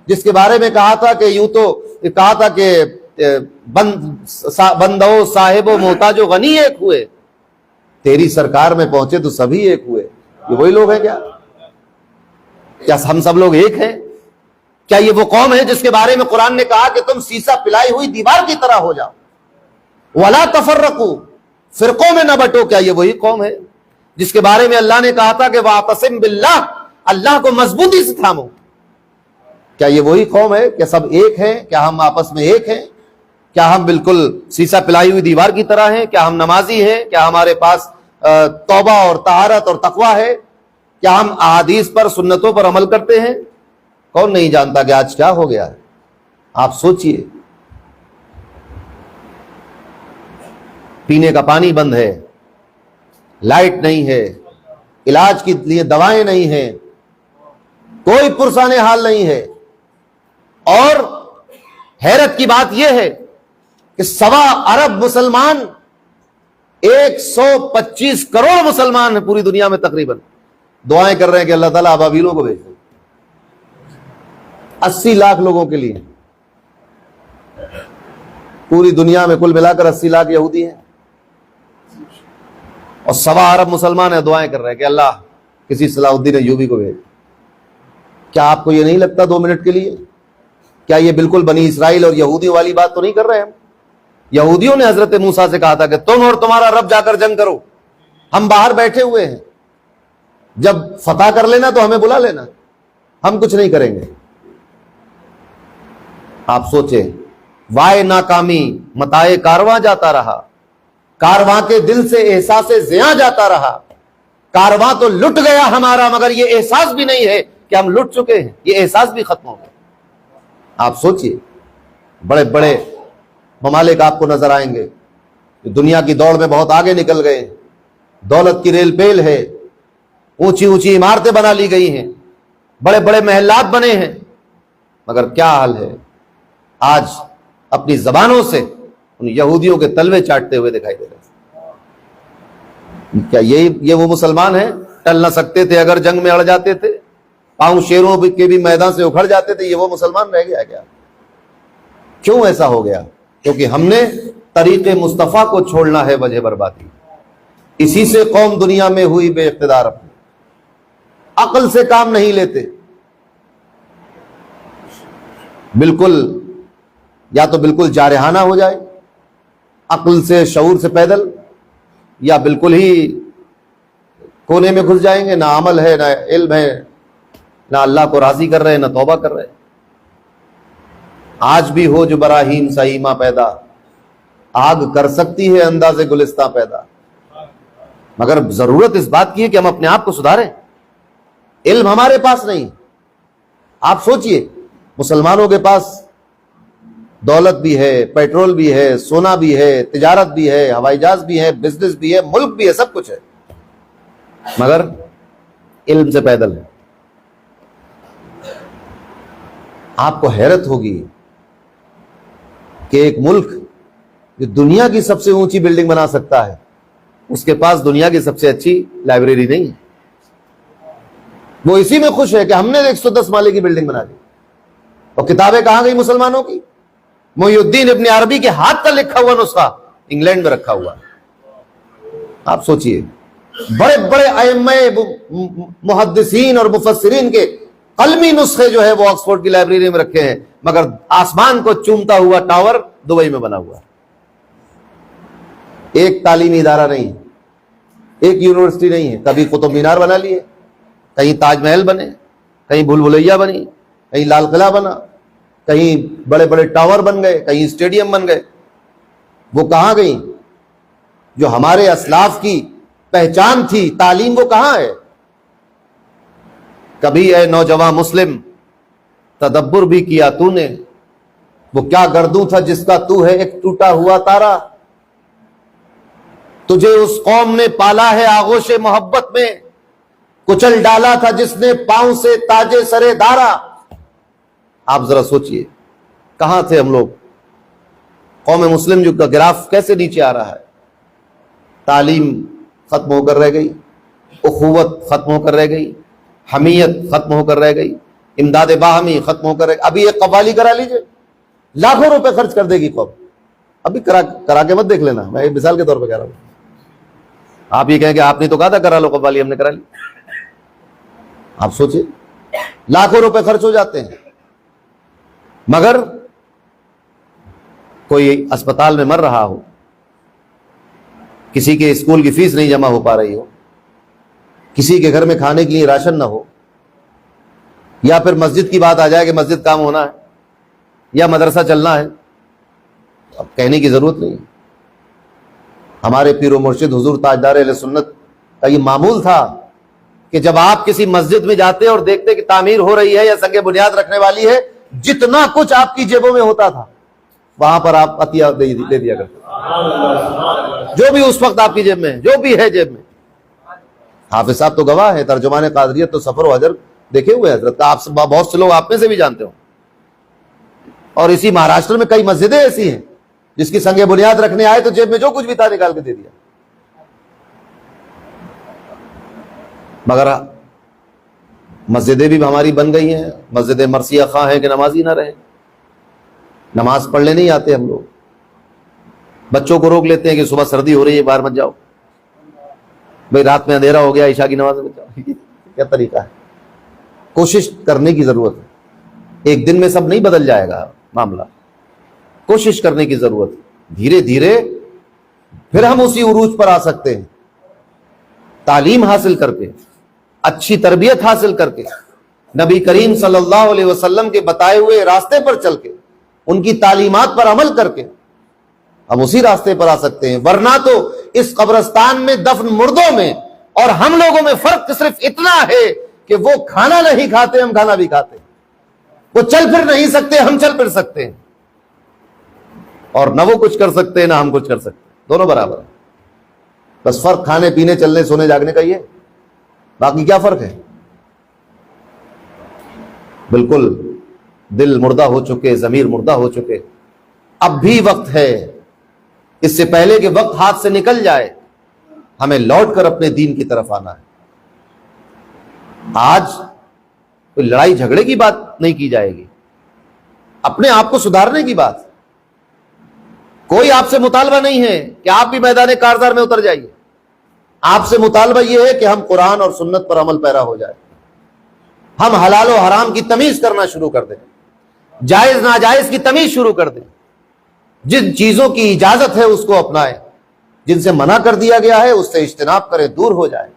جس کے بارے میں کہا تھا کہ یوں تو کہا تھا کہ بندو صاحب و محتاج و غنی ایک ہوئے، تیری سرکار میں پہنچے تو سبھی ایک ہوئے؟ یہ وہی لوگ ہیں کیا ہم سب لوگ ایک ہیں؟ کیا یہ وہ قوم ہے جس کے بارے میں قرآن نے کہا کہ تم سیسا پلائی ہوئی دیوار کی طرح ہو جاؤ، وَلَا تَفَرَّقُوا، فرقوں میں نہ بٹو؟ کیا یہ وہی قوم ہے جس کے بارے میں اللہ نے کہا تھا کہ وَاعْتَصِم بِاللَّهِ، اللہ کو مضبوطی سے تھامو؟ کیا یہ وہی قوم ہے؟ کیا سب ایک ہیں؟ کیا ہم آپس میں ایک ہیں؟ کیا ہم بالکل سیسا پلائی ہوئی دیوار کی طرح ہیں؟ کیا ہم نمازی ہیں؟ کیا ہمارے پاس توبہ اور طہارت اور تقوی ہے؟ کیا ہم احادیث پر، سنتوں پر عمل کرتے ہیں؟ کون نہیں جانتا کہ آج کیا ہو گیا ہے؟ آپ سوچئے، پینے کا پانی بند ہے، لائٹ نہیں ہے، علاج کے لیے دوائیں نہیں ہیں، کوئی پرسان حال نہیں ہے، اور حیرت کی بات یہ ہے کہ 1.25 ارب مسلمان، 125 کروڑ مسلمان ہیں پوری دنیا میں تقریباً، دعائیں کر رہے ہیں کہ اللہ تعالیٰ ابابیلوں کو بھیج دے۔ 80 لاکھ لوگوں کے لیے پوری دنیا میں کل ملا کر 80 لاکھ یہودی ہیں، اور 1.25 ارب مسلمان ہیں، دعائیں کر رہے ہیں کہ اللہ کسی صلاح الدین ایوبی کو بھیج۔ کیا آپ کو یہ نہیں لگتا 2 منٹ کے لیے، کیا یہ بالکل بنی اسرائیل اور یہودیوں والی بات تو نہیں کر رہے ہم؟ یہودیوں نے حضرت موسیٰ سے کہا تھا کہ تم اور تمہارا رب جا کر جنگ کرو، ہم باہر بیٹھے ہوئے ہیں، جب فتح کر لینا تو ہمیں بلا لینا، ہم کچھ نہیں کریں گے۔ آپ سوچیں، وائے ناکامی متائے کارواں جاتا رہا، کارواں کے دل سے احساس زیاں جاتا رہا، کارواں تو لٹ گیا ہمارا، مگر یہ احساس بھی نہیں ہے کہ ہم لٹ چکے ہیں، یہ احساس بھی ختم ہو گیا۔ آپ سوچئے، بڑے بڑے ممالک آپ کو نظر آئیں گے دنیا کی دوڑ میں بہت آگے نکل گئے ہیں، دولت کی ریل پیل ہے، اونچی اونچی عمارتیں بنا لی گئی ہیں، بڑے بڑے محلات بنے ہیں، مگر کیا حال ہے؟ آج اپنی زبانوں سے ان یہودیوں کے تلوے چاٹتے ہوئے دکھائی دے رہے ہیں۔ کیا یہ وہ مسلمان ہیں؟ ٹل نہ سکتے تھے اگر جنگ میں اڑ جاتے تھے، پاؤں شیروں کے بھی میدان سے اکھڑ جاتے تھے، یہ وہ مسلمان رہ گیا کیا؟ کیوں ایسا ہو گیا؟ کیونکہ ہم نے طریق مصطفیٰ کو چھوڑنا ہے، وجہ بربادی۔ اسی سے قوم دنیا میں ہوئی بے اقتدار، اپنی عقل سے کام نہیں لیتے، بالکل یا تو بالکل جارحانہ ہو جائے، عقل سے شعور سے پیدل، یا بالکل ہی کونے میں گھس جائیں گے، نہ عمل ہے، نہ علم ہے، نہ اللہ کو راضی کر رہے، نہ توبہ کر رہے۔ آج بھی ہو جو براہیم سا ایماں پیدا، آگ کر سکتی ہے انداز گلستہ پیدا، مگر ضرورت اس بات کی ہے کہ ہم اپنے آپ کو سدھاریں۔ علم ہمارے پاس نہیں، آپ سوچئے مسلمانوں کے پاس دولت بھی ہے، پیٹرول بھی ہے، سونا بھی ہے، تجارت بھی ہے، ہوائی جہاز بھی ہے، بزنس بھی ہے، ملک بھی ہے، سب کچھ ہے، مگر علم سے پیدل ہے۔ آپ کو حیرت ہوگی کہ ایک ملک جو دنیا کی سب سے اونچی بلڈنگ بنا سکتا ہے، اس کے پاس دنیا کی سب سے اچھی لائبریری نہیں ہے۔ وہ اسی میں خوش ہے کہ ہم نے 110 مالے کی بلڈنگ بنا دی، اور کتابیں کہاں گئی مسلمانوں کی؟ محی الدین ابن عربی کے ہاتھ کا لکھا ہوا نسخہ انگلینڈ میں رکھا ہوا۔ آپ سوچئے بڑے بڑے ائمہ محدثین اور مفسرین کے قلمی نسخے جو ہے وہ آکسفورڈ کی لائبریری میں رکھے ہیں، مگر آسمان کو چومتا ہوا ٹاور دبئی میں بنا ہوا۔ ایک تعلیمی ادارہ نہیں، ایک یونیورسٹی نہیں ہے۔ کبھی قطب مینار بنا لیے، کہیں تاج محل بنے، کہیں بھول بھلیا بنی، کہیں لال قلعہ بنا، کہیں بڑے بڑے ٹاور بن گئے، کہیں اسٹیڈیم بن گئے۔ وہ کہاں گئی جو ہمارے اسلاف کی پہچان تھی؟ تعلیم وہ کہاں ہے؟ کبھی اے نوجوان مسلم تدبر بھی کیا تو نے، وہ کیا گردوں تھا جس کا تو ہے ایک ٹوٹا ہوا تارا؟ تجھے اس قوم نے پالا ہے آغوش محبت میں، کچل ڈالا تھا جس نے پاؤں سے تاجے سرے دارا۔ آپ ذرا سوچئے کہاں تھے ہم لوگ؟ قوم مسلم جو کا گراف کیسے نیچے آ رہا ہے؟ تعلیم ختم ہو کر رہ گئی، اخوت ختم ہو کر رہ گئی، حمیت ختم ہو کر رہ گئی، امداد باہمی ختم ہو کر رہ گئی۔ ابھی ایک قوالی کرا لیجئے، لاکھوں روپے خرچ کر دے گی قوم۔ ابھی کرا کے مت دیکھ لینا، میں ایک مثال کے طور پہ کہہ رہا ہوں۔ آپ یہ کہیں کہ آپ نے تو کہا تھا کرا لو قوالی، ہم نے کرا لی۔ آپ سوچیں لاکھوں روپے خرچ ہو جاتے ہیں، مگر کوئی اسپتال میں مر رہا ہو، کسی کے اسکول کی فیس نہیں جمع ہو پا رہی ہو، کسی کے گھر میں کھانے کے لیے راشن نہ ہو، یا پھر مسجد کی بات آ جائے کہ مسجد کام ہونا ہے یا مدرسہ چلنا ہے، اب کہنے کی ضرورت نہیں۔ ہمارے پیر و مرشد حضور تاجدار اہل سنت کا یہ معمول تھا کہ جب آپ کسی مسجد میں جاتے اور دیکھتے کہ تعمیر ہو رہی ہے یا سنگ بنیاد رکھنے والی ہے، جتنا کچھ آپ کی جیبوں میں ہوتا تھا وہاں پر آپ عطیہ دے دیا کرتے، جو بھی اس وقت آپ کی جیب میں، جو بھی ہے جیب میں۔ حافظ صاحب تو گواہ ہے، ترجمان قادریت تو سفر و حجر دیکھے ہوئے حضرت، آپ سے بہت سے لوگ آپ میں سے بھی جانتے ہوں۔ اور اسی مہاراشٹر میں کئی مسجدیں ایسی ہیں جس کی سنگ بنیاد رکھنے آئے تو جیب میں جو کچھ بھی تھا نکال کے دے دیا۔ مگر مسجدیں بھی ہماری بن گئی ہیں، مسجد مرثیہ خواہ ہیں کہ نمازی نہ رہے، نماز پڑھنے نہیں آتے ہم لوگ، بچوں کو روک لیتے ہیں کہ صبح سردی ہو رہی ہے باہر مت جاؤ، بھئی رات میں اندھیرا ہو گیا عشاء کی نماز میں جاؤ۔ کیا طریقہ ہے؟ کوشش کرنے کی ضرورت ہے، ایک دن میں سب نہیں بدل جائے گا معاملہ، کوشش کرنے کی ضرورت ہے، دھیرے دھیرے پھر ہم اسی عروج پر آ سکتے ہیں، تعلیم حاصل کر کے، اچھی تربیت حاصل کر کے، نبی کریم صلی اللہ علیہ وسلم کے بتائے ہوئے راستے پر چل کے، ان کی تعلیمات پر عمل کر کے ہم اسی راستے پر آ سکتے ہیں۔ ورنہ تو اس قبرستان میں دفن مردوں میں اور ہم لوگوں میں فرق صرف اتنا ہے کہ وہ کھانا نہیں کھاتے، ہم کھانا بھی کھاتے ہیں، وہ چل پھر نہیں سکتے، ہم چل پھر سکتے ہیں، اور نہ وہ کچھ کر سکتے ہیں نہ ہم کچھ کر سکتے ہیں، دونوں برابر ہیں۔ بس فرق کھانے پینے چلنے سونے جاگنے کا یہ، باقی کیا فرق ہے؟ بالکل دل مردہ ہو چکے، ضمیر مردہ ہو چکے۔ اب بھی وقت ہے، اس سے پہلے کہ وقت ہاتھ سے نکل جائے، ہمیں لوٹ کر اپنے دین کی طرف آنا ہے۔ آج کوئی لڑائی جھگڑے کی بات نہیں کی جائے گی، اپنے آپ کو سدھارنے کی بات۔ کوئی آپ سے مطالبہ نہیں ہے کہ آپ بھی میدان کارزار میں اتر جائیے، آپ سے مطالبہ یہ ہے کہ ہم قرآن اور سنت پر عمل پیرا ہو جائے، ہم حلال و حرام کی تمیز کرنا شروع کر دیں، جائز ناجائز کی تمیز شروع کر دیں، جن چیزوں کی اجازت ہے اس کو اپنائیں، جن سے منع کر دیا گیا ہے اس سے اجتناب کریں، دور ہو جائیں،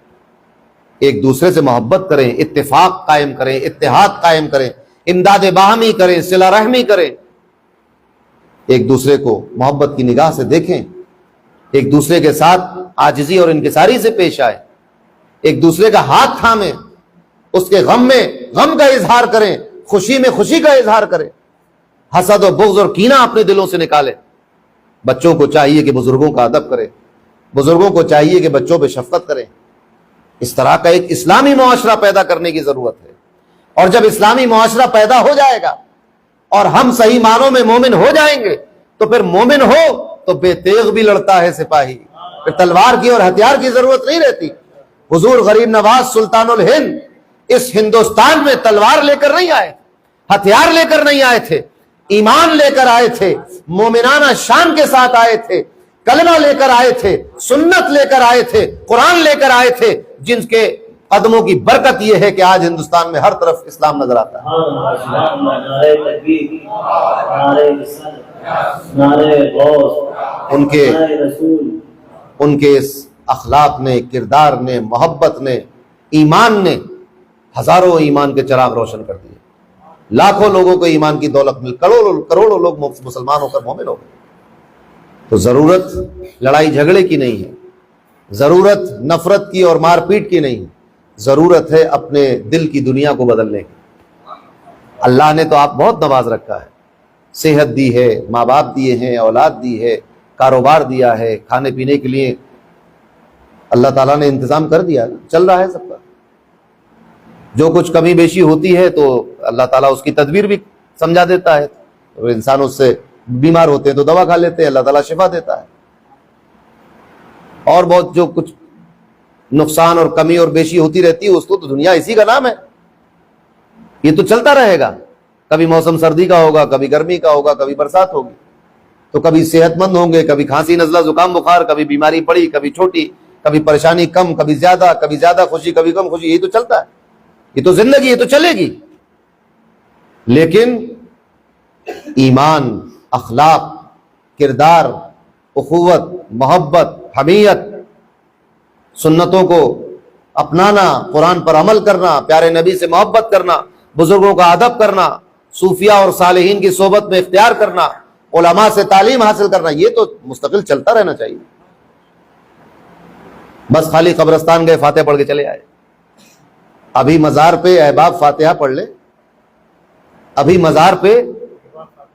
ایک دوسرے سے محبت کریں، اتفاق قائم کریں، اتحاد قائم کریں، امداد باہمی کریں، صلہ رحمی کریں، ایک دوسرے کو محبت کی نگاہ سے دیکھیں، ایک دوسرے کے ساتھ عاجزی اور انکساری سے پیش آئیں، ایک دوسرے کا ہاتھ تھامیں، اس کے غم میں غم کا اظہار کریں، خوشی میں خوشی کا اظہار کرے، حسد و بغض اور کینہ اپنے دلوں سے نکالے۔ بچوں کو چاہیے کہ بزرگوں کا ادب کرے، بزرگوں کو چاہیے کہ بچوں پہ شفقت کریں۔ اس طرح کا ایک اسلامی معاشرہ پیدا کرنے کی ضرورت ہے۔ اور جب اسلامی معاشرہ پیدا ہو جائے گا اور ہم صحیح معنوں میں مومن ہو جائیں گے تو پھر مومن ہو تو بے تیغ بھی لڑتا ہے سپاہی، پھر تلوار کی اور ہتھیار کی ضرورت نہیں رہتی۔ حضور غریب نواز سلطان الہند اس ہندوستان میں تلوار لے کر نہیں آئے، ہتھیار لے کر نہیں آئے تھے، ایمان لے کر آئے تھے، مومنانہ شان کے ساتھ آئے تھے، کلمہ لے کر آئے تھے، سنت لے کر آئے تھے، قرآن لے کر آئے تھے، جن کے قدموں کی برکت یہ ہے کہ آج ہندوستان میں ہر طرف اسلام نظر آتا ہے۔ ان کے اس اخلاق نے، کردار نے، محبت نے، ایمان نے ہزاروں ایمان کے چراغ روشن کر دیے، لاکھوں لوگوں کو ایمان کی دولت مل، کروڑوں لوگ مسلمان ہو کر مومن ہو گئے۔ تو ضرورت لڑائی جھگڑے کی نہیں ہے، ضرورت نفرت کی اور مار پیٹ کی نہیں ہے، ضرورت ہے اپنے دل کی دنیا کو بدلنے کی۔ اللہ نے تو آپ بہت نواز رکھا ہے، صحت دی ہے، ماں باپ دیے ہیں، اولاد دی ہے، کاروبار دیا ہے، کھانے پینے کے لیے اللہ تعالیٰ نے انتظام کر دیا، چل رہا ہے سب کا۔ جو کچھ کمی بیشی ہوتی ہے تو اللہ تعالیٰ اس کی تدبیر بھی سمجھا دیتا ہے، اور انسان اس سے بیمار ہوتے ہیں تو دوا کھا لیتے ہیں، اللہ تعالیٰ شفا دیتا ہے۔ اور بہت جو کچھ نقصان اور کمی اور بیشی ہوتی رہتی ہے اس کو تو دنیا اسی کا نام ہے، یہ تو چلتا رہے گا۔ کبھی موسم سردی کا ہوگا، کبھی گرمی کا ہوگا، کبھی برسات ہوگی، تو کبھی صحت مند ہوں گے، کبھی کھانسی نزلہ زکام بخار، کبھی بیماری پڑی، کبھی چھوٹی، کبھی پریشانی کم، کبھی زیادہ خوشی، کبھی کم خوشی، یہی تو چلتا ہے، یہ تو زندگی، یہ تو چلے گی۔ لیکن ایمان، اخلاق، کردار، اخوت، محبت، حمیت، سنتوں کو اپنانا، قرآن پر عمل کرنا، پیارے نبی سے محبت کرنا، بزرگوں کا ادب کرنا، صوفیاء اور صالحین کی صحبت میں اختیار کرنا، علماء سے تعلیم حاصل کرنا، یہ تو مستقل چلتا رہنا چاہیے۔ بس خالی قبرستان گئے، فاتحہ پڑھ کے چلے آئے۔ ابھی مزار پہ احباب فاتحہ پڑھ لیں، ابھی مزار پہ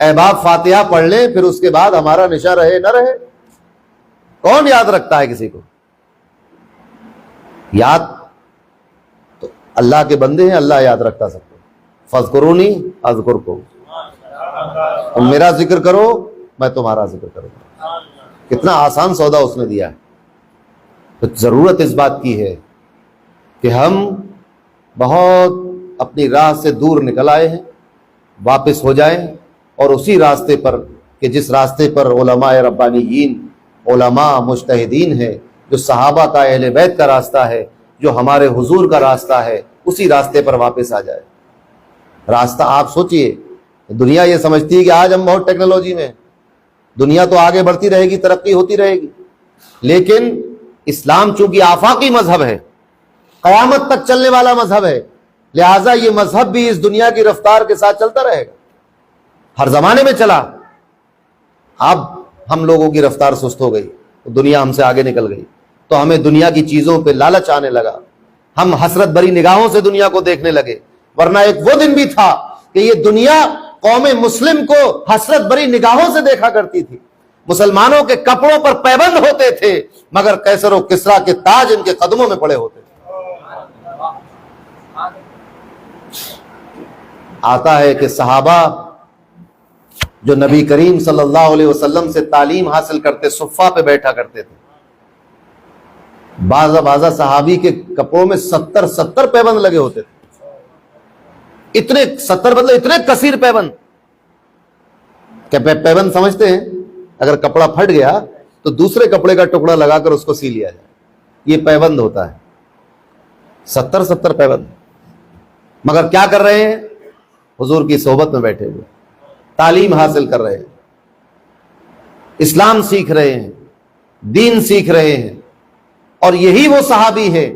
احباب فاتحہ پڑھ لیں، پھر اس کے بعد ہمارا نشہ رہے نہ رہے، کون یاد رکھتا ہے کسی کو؟ یاد تو اللہ کے بندے ہیں، اللہ یاد رکھتا سب کو۔ فاذکرونی اذکرکم، تم میرا ذکر کرو میں تمہارا ذکر کروں گا۔ کتنا آسان سودا اس نے دیا ہے۔ تو ضرورت اس بات کی ہے کہ ہم بہت اپنی راہ سے دور نکل آئے ہیں، واپس ہو جائیں، اور اسی راستے پر کہ جس راستے پر علماء ربانیین، علماء مجتہدین ہیں، جو صحابہ کا، اہل بیت کا راستہ ہے، جو ہمارے حضور کا راستہ ہے، اسی راستے پر واپس آ جائے۔ راستہ آپ سوچئے، دنیا یہ سمجھتی ہے کہ آج ہم بہت ٹیکنالوجی میں ہیں، دنیا تو آگے بڑھتی رہے گی، ترقی ہوتی رہے گی، لیکن اسلام چونکہ آفاقی مذہب ہے، قیامت تک چلنے والا مذہب ہے، لہٰذا یہ مذہب بھی اس دنیا کی رفتار کے ساتھ چلتا رہے گا۔ ہر زمانے میں چلا، اب ہم لوگوں کی رفتار سست ہو گئی، دنیا ہم سے آگے نکل گئی، تو ہمیں دنیا کی چیزوں پہ لالچ آنے لگا، ہم حسرت بھری نگاہوں سے دنیا کو دیکھنے لگے۔ ورنہ ایک وہ دن بھی تھا کہ یہ دنیا قوم مسلم کو حسرت بھری نگاہوں سے دیکھا کرتی تھی، مسلمانوں کے کپڑوں پر پیبند ہوتے تھے، مگر قیصر و کسریٰ کے تاج ان کے قدموں میں پڑے ہوتے تھے۔ آتا ہے کہ صحابہ جو نبی کریم صلی اللہ علیہ وسلم سے تعلیم حاصل کرتے، صفہ پہ بیٹھا کرتے تھے، بعض صحابی کے کپڑوں میں 70 پیبند لگے ہوتے تھے، اتنے 70 مطلب اتنے کثیر پیبند۔ کیا پیبند سمجھتے ہیں؟ اگر کپڑا پھٹ گیا تو دوسرے کپڑے کا ٹکڑا لگا کر اس کو سی لیا جائے، یہ پیبند ہوتا ہے، 70 پیبند۔ مگر کیا کر رہے ہیں؟ حضور کی صحبت میں بیٹھے ہوئے، تعلیم حاصل کر رہے ہیں، اسلام سیکھ رہے ہیں، دین سیکھ رہے ہیں۔ اور یہی وہ صحابی ہے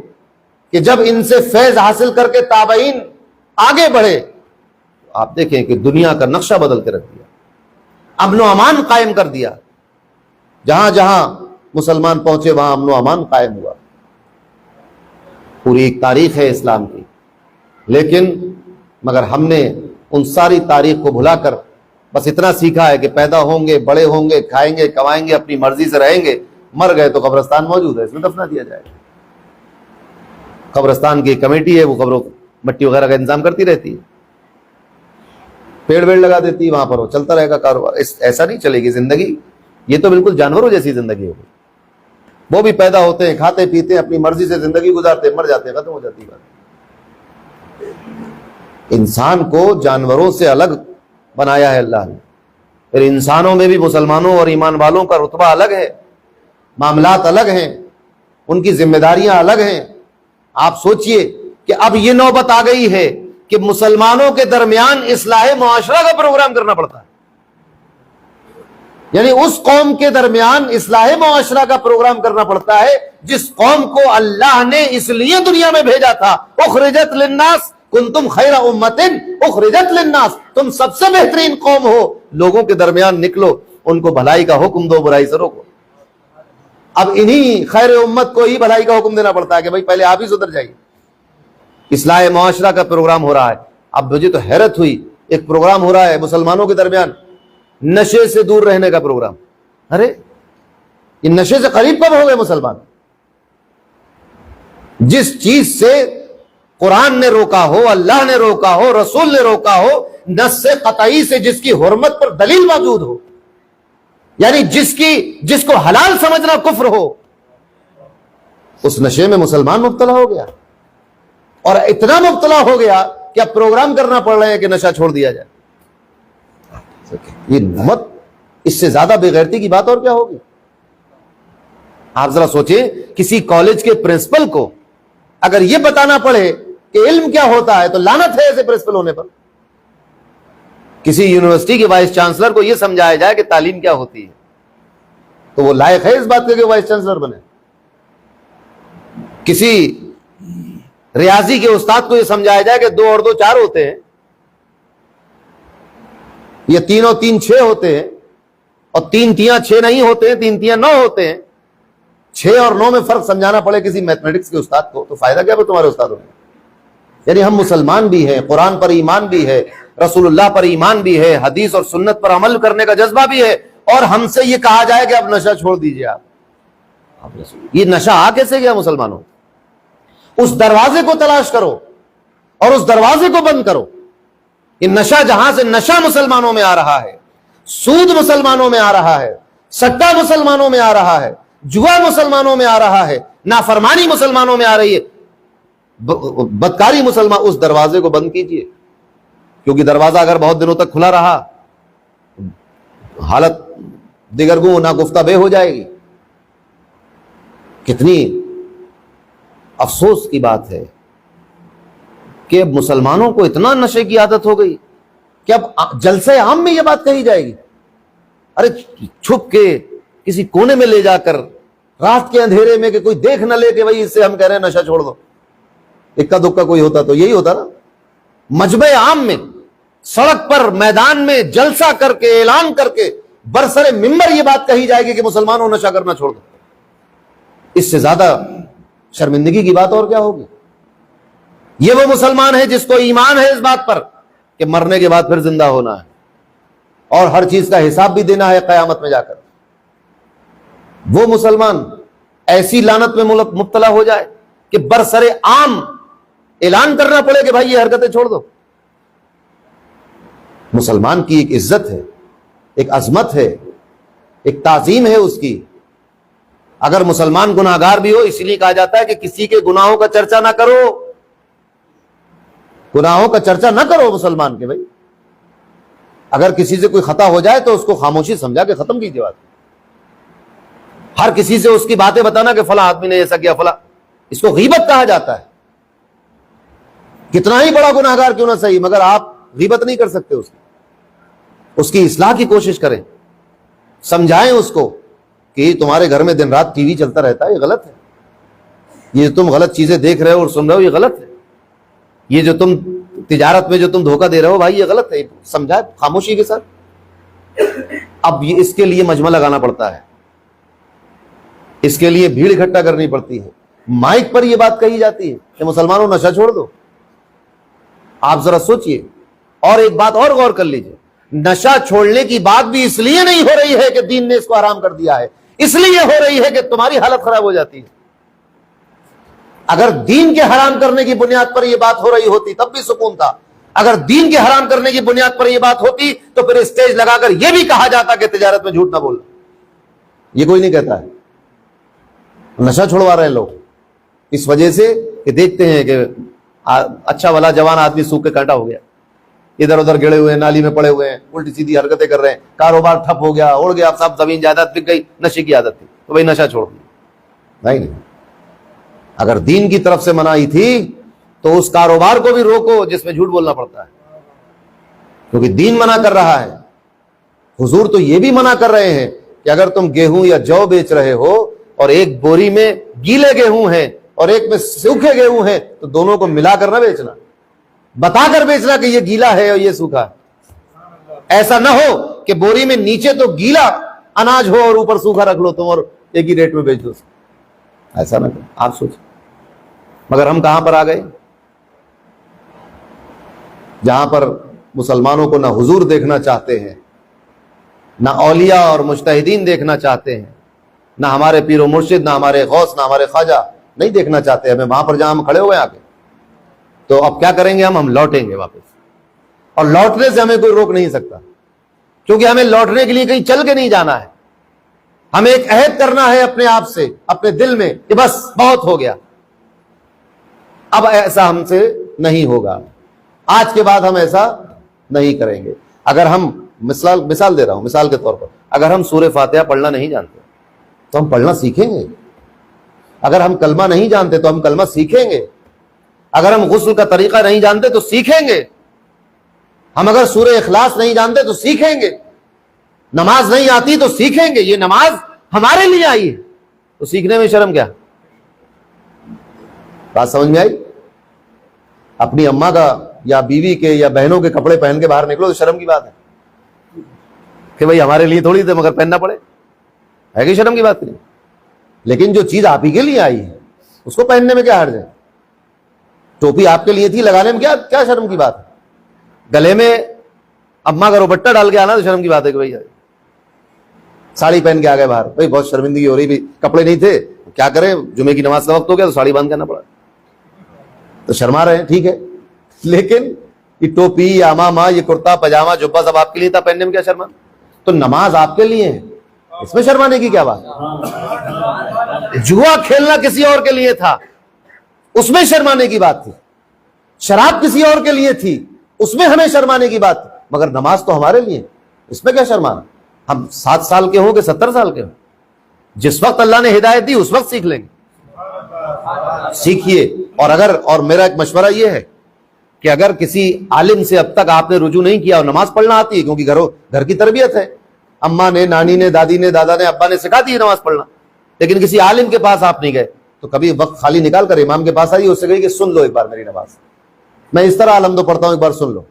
کہ جب ان سے فیض حاصل کر کے تابعین آگے بڑھے، آپ دیکھیں کہ دنیا کا نقشہ بدل کے رکھ دیا، امن و امان قائم کر دیا، جہاں جہاں مسلمان پہنچے وہاں امن و امان قائم ہوا۔ پوری ایک تاریخ ہے اسلام کی، لیکن مگر ہم نے ان ساری تاریخ کو بھلا کر بس اتنا سیکھا ہے کہ پیدا ہوں گے، بڑے ہوں گے، کھائیں گے، کمائیں گے، اپنی مرضی سے رہیں گے، مر گئے تو قبرستان موجود ہے، اس میں دفنا دیا جائے گا۔ قبرستان کی کمیٹی ہے، وہ قبروں مٹی وغیرہ کا انتظام کرتی رہتی ہے، پیڑ ویڑ لگا دیتی ہے وہاں پر، وہ چلتا رہے گا کاروبار۔ ایسا نہیں چلے گی زندگی، یہ تو بالکل جانوروں جیسی زندگی ہوگی۔ وہ بھی پیدا ہوتے ہیں، کھاتے پیتے ہیں، اپنی مرضی سے زندگی گزارتے ہیں، مر جاتے ہیں، ختم ہو جاتی ہے بات۔ انسان کو جانوروں سے الگ بنایا ہے اللہ نے، پھر انسانوں میں بھی مسلمانوں اور ایمان والوں کا رتبہ الگ ہے، معاملات الگ ہیں، ان کی ذمہ داریاں الگ ہیں۔ آپ سوچئے کہ اب یہ نوبت آ گئی ہے کہ مسلمانوں کے درمیان اصلاح معاشرہ کا پروگرام کرنا پڑتا ہے، یعنی اس قوم کے درمیان اصلاح معاشرہ کا پروگرام کرنا پڑتا ہے جس قوم کو اللہ نے اس لیے دنیا میں بھیجا تھا، اخرجت للناس کنتم خیر امت اخرجت للناس، تم سب سے بہترین قوم ہو، لوگوں کے درمیان نکلو، ان کو بھلائی کا حکم دو، برائی سے روکو۔ اب انہی خیر امت کو ہی بھلائی کا حکم دینا پڑتا ہے کہ بھائی پہلے آپ ہی سدھر جائیے۔ اصلاح معاشرہ کا پروگرام ہو رہا ہے۔ اب مجھے تو حیرت ہوئی، ایک پروگرام ہو رہا ہے مسلمانوں کے درمیان نشے سے دور رہنے کا پروگرام۔ ارے یہ نشے سے قریب کب ہو گئے مسلمان؟ جس چیز سے قرآن نے روکا ہو، اللہ نے روکا ہو، رسول نے روکا ہو، نص قطعی سے جس کی حرمت پر دلیل موجود ہو، یعنی جس کو حلال سمجھنا کفر ہو، اس نشے میں مسلمان مبتلا ہو گیا، اور اتنا مبتلا ہو گیا کہ اب پروگرام کرنا پڑ رہے ہیں کہ نشہ چھوڑ دیا جائے۔ یہ امت، اس سے زیادہ بے غیرتی کی بات اور کیا ہوگی؟ آپ ذرا سوچیں، کسی کالج کے پرنسپل کو اگر یہ بتانا پڑے کہ علم کیا ہوتا ہے تو لعنت ہے ایسے پرنسپل ہونے پر۔ کسی یونیورسٹی کے وائس چانسلر کو یہ سمجھایا جائے کہ تعلیم کیا ہوتی ہے تو وہ لائق ہے اس بات کے کہ وائس چانسلر بنے۔ کسی ریاضی کے استاد کو یہ سمجھایا جائے کہ 2 اور 2 4 ہوتے ہیں، یہ 3 اور 3 6 ہوتے ہیں، اور 3 تیاں 6 نہیں ہوتے ہیں، 3 تیاں 9 ہوتے ہیں، 6 اور 9 میں فرق سمجھانا پڑے کسی میتھمیٹکس کے استاد کو، تو فائدہ کیا پھر تمہارے استادوں میں؟ یعنی ہم مسلمان بھی ہیں، قرآن پر ایمان بھی ہے، رسول اللہ پر ایمان بھی ہے، حدیث اور سنت پر عمل کرنے کا جذبہ بھی ہے، اور ہم سے یہ کہا جائے کہ اب نشہ چھوڑ دیجئے آپ۔ یہ نشہ آ کیسے گیا مسلمانوں؟ اس دروازے کو تلاش کرو اور اس دروازے کو بند کرو۔ یہ نشہ، جہاں سے نشہ مسلمانوں میں آ رہا ہے، سود مسلمانوں میں آ رہا ہے، سٹا مسلمانوں میں آ رہا ہے، جوا مسلمانوں میں آ رہا ہے، نافرمانی مسلمانوں میں آ رہی ہے، بدکاری مسلمان، اس دروازے کو بند کیجئے، کیونکہ دروازہ اگر بہت دنوں تک کھلا رہا حالت دیگرگوں ناگفتہ بے ہو جائے گی۔ کتنی افسوس کی بات ہے کہ اب مسلمانوں کو اتنا نشے کی عادت ہو گئی کہ اب جلسے عام میں یہ بات کہی جائے گی، ارے چھپ کے کسی کونے میں لے جا کر رات کے اندھیرے میں کہ کوئی دیکھ نہ لے کہ بھائی اس سے ہم کہہ رہے ہیں نشہ چھوڑ دو۔ اکا دکا کوئی ہوتا تو یہی ہوتا نا، مجمع عام میں، سڑک پر، میدان میں جلسہ کر کے، اعلان کر کے، برسر منبر یہ بات کہی جائے گی کہ مسلمانوں نشہ کرنا چھوڑ دو۔ اس سے زیادہ شرمندگی کی بات اور کیا ہوگی؟ یہ وہ مسلمان ہے جس کو ایمان ہے اس بات پر کہ مرنے کے بعد پھر زندہ ہونا ہے اور ہر چیز کا حساب بھی دینا ہے قیامت میں جا کر۔ وہ مسلمان ایسی لعنت میں مبتلا ہو جائے کہ برسر عام اعلان کرنا پڑے کہ بھائی یہ حرکتیں چھوڑ دو۔ مسلمان کی ایک عزت ہے، ایک عظمت ہے، ایک تعظیم ہے اس کی۔ اگر مسلمان گناہگار بھی ہو، اس لیے کہا جاتا ہے کہ کسی کے گناہوں کا چرچا نہ کرو، گناہوں کا چرچا نہ کرو مسلمان کے۔ بھائی اگر کسی سے کوئی خطا ہو جائے تو اس کو خاموشی سمجھا کے ختم کیجیے بات۔ ہر کسی سے اس کی باتیں بتانا کہ فلاں آدمی نے ایسا کیا، فلاں، اس کو غیبت کہا جاتا ہے۔ کتنا ہی بڑا گناہگار کیوں نہ صحیح، مگر آپ غیبت نہیں کر سکتے اس کی اصلاح کی کوشش کریں، سمجھائیں اس کو کہ یہ تمہارے گھر میں دن رات ٹی وی چلتا رہتا ہے، یہ غلط ہے، یہ تم غلط چیزیں دیکھ رہے ہو اور سن رہے ہو، یہ غلط ہے، یہ جو تم تجارت میں جو تم دھوکہ دے رہے ہو بھائی یہ غلط ہے، سمجھائے خاموشی کے ساتھ۔ اب یہ اس کے لیے مجمع لگانا پڑتا ہے، اس کے لیے بھیڑ اکٹھا کرنی پڑتی ہے، مائک پر یہ بات کہی جاتی ہے کہ مسلمانوں نشہ چھوڑ دو۔ آپ ذرا سوچئے اور ایک بات اور غور کر لیجئے، نشہ چھوڑنے کی بات بھی اس لیے نہیں ہو رہی ہے کہ دین نے اس کو حرام کر دیا ہے، اس لیے ہو رہی ہے کہ تمہاری حالت خراب ہو جاتی ہے۔ اگر دین کے حرام کرنے کی بنیاد پر یہ بات ہو رہی ہوتی تب بھی سکون تھا، اگر دین کے حرام کرنے کی بنیاد پر یہ بات ہوتی تو پھر اسٹیج لگا کر یہ بھی کہا جاتا کہ تجارت میں جھوٹ نہ بولنا۔ یہ کوئی نہیں کہتا ہے۔ نشہ چھڑوا رہے ہیں لوگ اس وجہ سے کہ دیکھتے ہیں کہ اچھا والا جوان آدمی سوکھ کے کانٹا ہو گیا، ادھر ادھر گڑے ہوئے ہیں، نالی میں پڑے ہوئے ہیں، الٹی سیدھی حرکتیں کر رہے ہیں، کاروبار ٹھپ ہو گیا، اڑ گیا، سب زمین جائیداد بک گئی، نشے کی عادت تھی تو بھائی نشہ چھوڑ دیا۔ نہیں، اگر دین کی طرف سے منائی تھی تو اس کاروبار کو بھی روکو جس میں جھوٹ بولنا پڑتا ہے، کیونکہ دین منع کر رہا ہے۔ حضور تو یہ بھی منع کر رہے ہیں کہ اگر تم گیہوں یا جو بیچ رہے ہو اور ایک بوری میں گیلے گیہوں ہیں اور ایک میں سوکھے گیہوں ہیں تو دونوں کو ملا کر نہ بیچنا، بتا کر بیچنا کہ یہ گیلا ہے اور یہ سوکھا ہے۔ ایسا نہ ہو کہ بوری میں نیچے تو گیلا اناج ہو اور اوپر سوکھا رکھ لو تم اور ایک ہی ریٹ میں بیچ دو، ایسا نہ کرو۔ آپ سوچیں، مگر ہم کہاں پر آ گئے؟ جہاں پر مسلمانوں کو نہ حضور دیکھنا چاہتے ہیں، نہ اولیاء اور مجتہدین دیکھنا چاہتے ہیں، نہ ہمارے پیر و مرشد، نہ ہمارے غوث، نہ ہمارے خواجہ نہیں دیکھنا چاہتے ہمیں وہاں پر جہاں ہم کھڑے ہوئے آ کے، تو اب کیا کریں گے؟ ہم لوٹیں گے واپس، اور لوٹنے سے ہمیں کوئی روک نہیں سکتا، کیونکہ ہمیں لوٹنے کے لیے کہیں چل کے نہیں جانا ہے۔ ہمیں ایک عہد کرنا ہے اپنے آپ سے، اپنے دل میں، کہ بس بہت ہو گیا، اب ایسا ہم سے نہیں ہوگا، آج کے بعد ہم ایسا نہیں کریں گے۔ اگر ہم مثال دے رہا ہوں، مثال کے طور پر اگر ہم سورہ فاتحہ پڑھنا نہیں جانتے تو ہم پڑھنا سیکھیں گے، اگر ہم کلمہ نہیں جانتے تو ہم کلمہ سیکھیں گے، اگر ہم غسل کا طریقہ نہیں جانتے تو سیکھیں گے، ہم اگر سورہ اخلاص نہیں جانتے تو سیکھیں گے، نماز نہیں آتی تو سیکھیں گے۔ یہ نماز ہمارے لیے آئی ہے تو سیکھنے میں شرم کیا؟ بات سمجھ میں آئی؟ اپنی اماں کا یا بیوی کے یا بہنوں کے کپڑے پہن کے باہر نکلو تو شرم کی بات ہے کہ بھئی ہمارے لیے تھوڑی تھے مگر پہننا پڑے، ہے کہ شرم کی بات نہیں؟ لیکن جو چیز آپ ہی کے لیے آئی ہے اس کو پہننے میں کیا حرج ہے؟ ٹوپی آپ کے لیے تھی، لگانے میں کیا شرم کی بات ہے؟ گلے میں اماں کا دوپٹہ ڈال کے آنا تو شرم کی بات ہے کہ بھائی ساڑی پہن کے آ گئے باہر، بھائی بہت شرمندگی ہو رہی بھی، کپڑے نہیں تھے کیا کریں، جمعے کی نماز کا وقت ہو گیا تو ساڑی باندھ کرنا پڑا، تو شرما رہے ہیں، ٹھیک ہے، لیکن یہ ٹوپی یا امامہ، یہ کرتا پاجامہ جبہ سب آپ کے لیے تھا، پہننے میں کیا شرما؟ تو نماز آپ کے لیے ہے، اس میں شرمانے کی کیا بات؟ جوا کھیلنا کسی اور کے لیے تھا، اس میں شرمانے کی بات تھی، شراب کسی اور کے لیے تھی، اس میں ہمیں شرمانے کی بات تھی، مگر نماز تو ہمارے لیے، اس میں کیا شرمانا؟ ہم 7 سال کے ہوں کہ 70 سال کے ہوں، جس وقت اللہ نے ہدایت دی اس وقت سیکھ لیں گے، سیکھیے۔ اور میرا ایک مشورہ یہ ہے کہ اگر کسی عالم سے اب تک آپ نے رجوع نہیں کیا اور نماز پڑھنا آتی ہے، کیونکہ گھر کی تربیت ہے، اماں نے، نانی نے، دادی نے، دادا نے، ابا نے سکھا دی ہے نماز پڑھنا، لیکن کسی عالم کے پاس آپ نہیں گئے تو کبھی وقت خالی نکال کر امام کے پاس آئیے، اس سے کہیے کہ سن لو ایک بار میری نماز، میں اس طرح الحمد پڑھتا ہوں، ایک بار سن لو،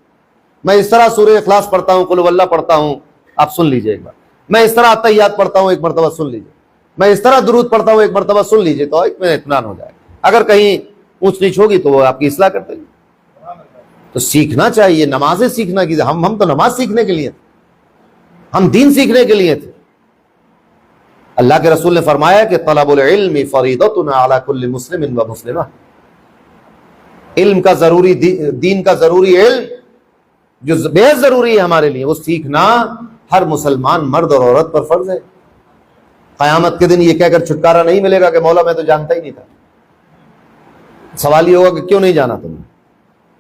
میں اس طرح سورہ اخلاص پڑھتا ہوں، قل واللہ پڑھتا ہوں، آپ سن لیجئے ایک بار، میں اس طرح اتحیات پڑھتا ہوں، ایک مرتبہ سن لیجئے، میں اس طرح درود پڑھتا ہوں، ایک مرتبہ سن لیجئے، تو ایک میں اطمینان ہو جائے گا۔ اگر کہیں اونچ نیچ ہوگی تو وہ آپ کی اصلاح کرتے ہیں۔ تو سیکھنا چاہیے، نمازیں سیکھنا کی، ہم تو نماز سیکھنے کے لیے تھے، ہم دین سیکھنے کے لیے تھے۔ اللہ کے رسول نے فرمایا کہ طلب العلم فریضۃ علی کل مسلم و مسلمہ، علم کا ضروری، دین کا ضروری علم جو بے حد ضروری ہے ہمارے لیے، وہ سیکھنا ہر مسلمان مرد اور عورت پر فرض ہے۔ قیامت کے دن یہ کہہ کر چھٹکارا نہیں ملے گا کہ مولا میں تو جانتا ہی نہیں تھا۔ سوال یہ ہوگا کہ کیوں نہیں جانا تم نے؟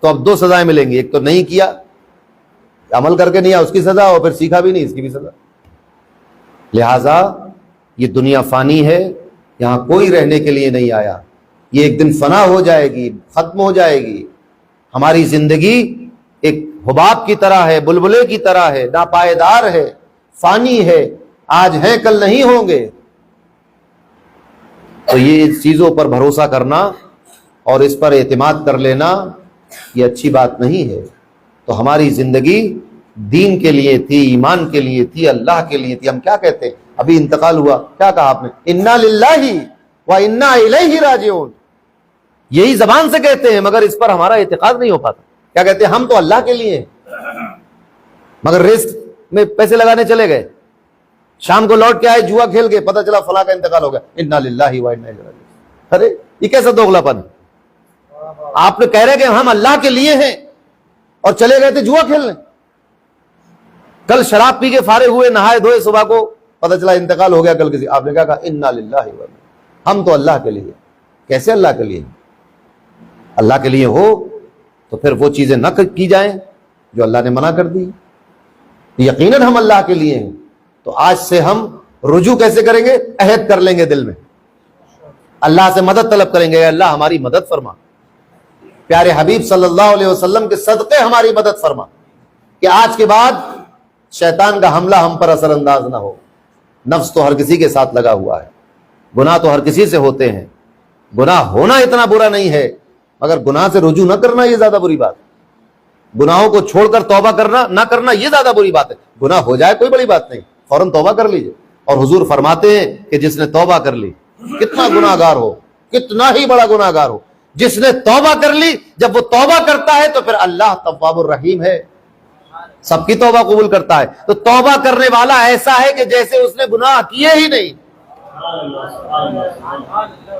تو اب 2 سزائیں ملیں گی، ایک تو نہیں کیا، عمل کر کے نہیں آیا اس کی سزا، اور پھر سیکھا بھی نہیں اس کی بھی سزا۔ لہذا یہ دنیا فانی ہے، یہاں کوئی رہنے کے لیے نہیں آیا، یہ ایک دن فنا ہو جائے گی، ختم ہو جائے گی۔ ہماری زندگی ایک حباب کی طرح ہے، بلبلے کی طرح ہے، ناپائیدار ہے، فانی ہے، آج ہیں کل نہیں ہوں گے۔ تو یہ اس چیزوں پر بھروسہ کرنا اور اس پر اعتماد کر لینا یہ اچھی بات نہیں ہے۔ تو ہماری زندگی دین کے لیے تھی، ایمان کے لیے تھی، اللہ کے لیے تھی۔ ہم کیا کہتے ہیں؟ ابھی انتقال ہوا، کیا کہا آپ نے؟ انا للہ و انا الیہ راجعون، یہی زبان سے کہتے ہیں مگر اس پر ہمارا اعتقاد نہیں ہو پاتا۔ کیا کہتے ہیں؟ ہم تو اللہ کے لیے ہیں، مگر ریس میں پیسے لگانے چلے گئے, شام کو لوٹ کے آئے, جوا کھیل کے پتہ چلا فلاں کا انتقال ہو گیا, انا للہ و انا الیہ راجعون. ارے یہ کیسا دوغلاپن؟ آپ نے کہہ رہے کہ ہم اللہ کے لیے ہیں اور چلے گئے تھے جوا کھیلنے. کل شراب پی کے فارغ ہوئے, نہائے دھوئے, صبح کو پتہ چلا انتقال ہو گیا کل کسی, آپ نے کیا کہا انا للہ و انا, ہم تو اللہ کے لیے. کیسے اللہ کے لیے؟ اللہ کے لیے ہو تو پھر وہ چیزیں نہ کی جائیں جو اللہ نے منع کر دی. یقیناً ہم اللہ کے لیے ہیں, تو آج سے ہم رجوع کیسے کریں گے؟ عہد کر لیں گے دل میں, اللہ سے مدد طلب کریں گے, اللہ ہماری مدد فرما, پیارے حبیب صلی اللہ علیہ وسلم کے صدقے ہماری مدد فرما, کہ آج کے بعد شیطان کا حملہ ہم پر اثر انداز نہ ہو. نفس تو ہر کسی کے ساتھ لگا ہوا ہے, گناہ تو ہر کسی سے ہوتے ہیں, گناہ ہونا اتنا برا نہیں ہے, مگر گناہ سے رجوع نہ کرنا یہ زیادہ بری بات. گناہوں کو چھوڑ کر توبہ کرنا نہ کرنا یہ زیادہ بری بات ہے. گناہ ہو جائے کوئی بڑی بات نہیں, فوراً توبہ کر لیجئے. اور حضور فرماتے ہیں کہ جس نے توبہ کر لی, کتنا گناہ گار ہو, کتنا ہی بڑا گناہ گار ہو, جس نے توبہ کر لی, جب وہ توبہ کرتا ہے تو پھر اللہ تواب الرحیم ہے, سب کی توبہ قبول کرتا ہے. تو توبہ کرنے والا ایسا ہے کہ جیسے اس نے گناہ کیے ہی نہیں,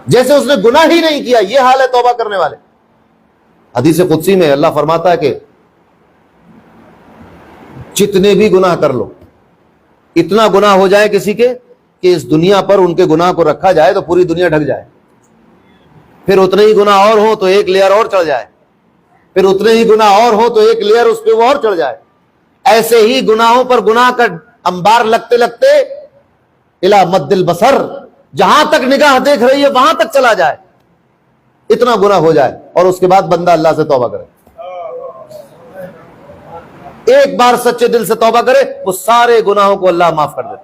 جیسے اس نے گناہ ہی نہیں کیا, یہ حال ہے توبہ کرنے والے. حدیث قدسی میں اللہ فرماتا ہے کہ جتنے بھی گناہ کر لو, اتنا گناہ ہو جائے کسی کے کہ اس دنیا پر ان کے گناہ کو رکھا جائے تو پوری دنیا ڈھک جائے, پھر اتنے ہی گناہ اور ہو تو ایک لیئر اور چڑھ جائے, پھر اتنے ہی گناہ اور ہو تو ایک لیئر اس پہ وہ اور چڑھ جائے. ایسے ہی گناہوں پر گناہ کا انبار لگتے لگتے الی مد البصر, جہاں تک نگاہ دیکھ رہی ہے وہاں تک چلا جائے, اتنا گناہ ہو جائے, اور اس کے بعد بندہ اللہ سے توبہ کرے. ایک بار سچے دل سے توبہ کرے, وہ سارے گناہوں کو اللہ معاف کر دیتا.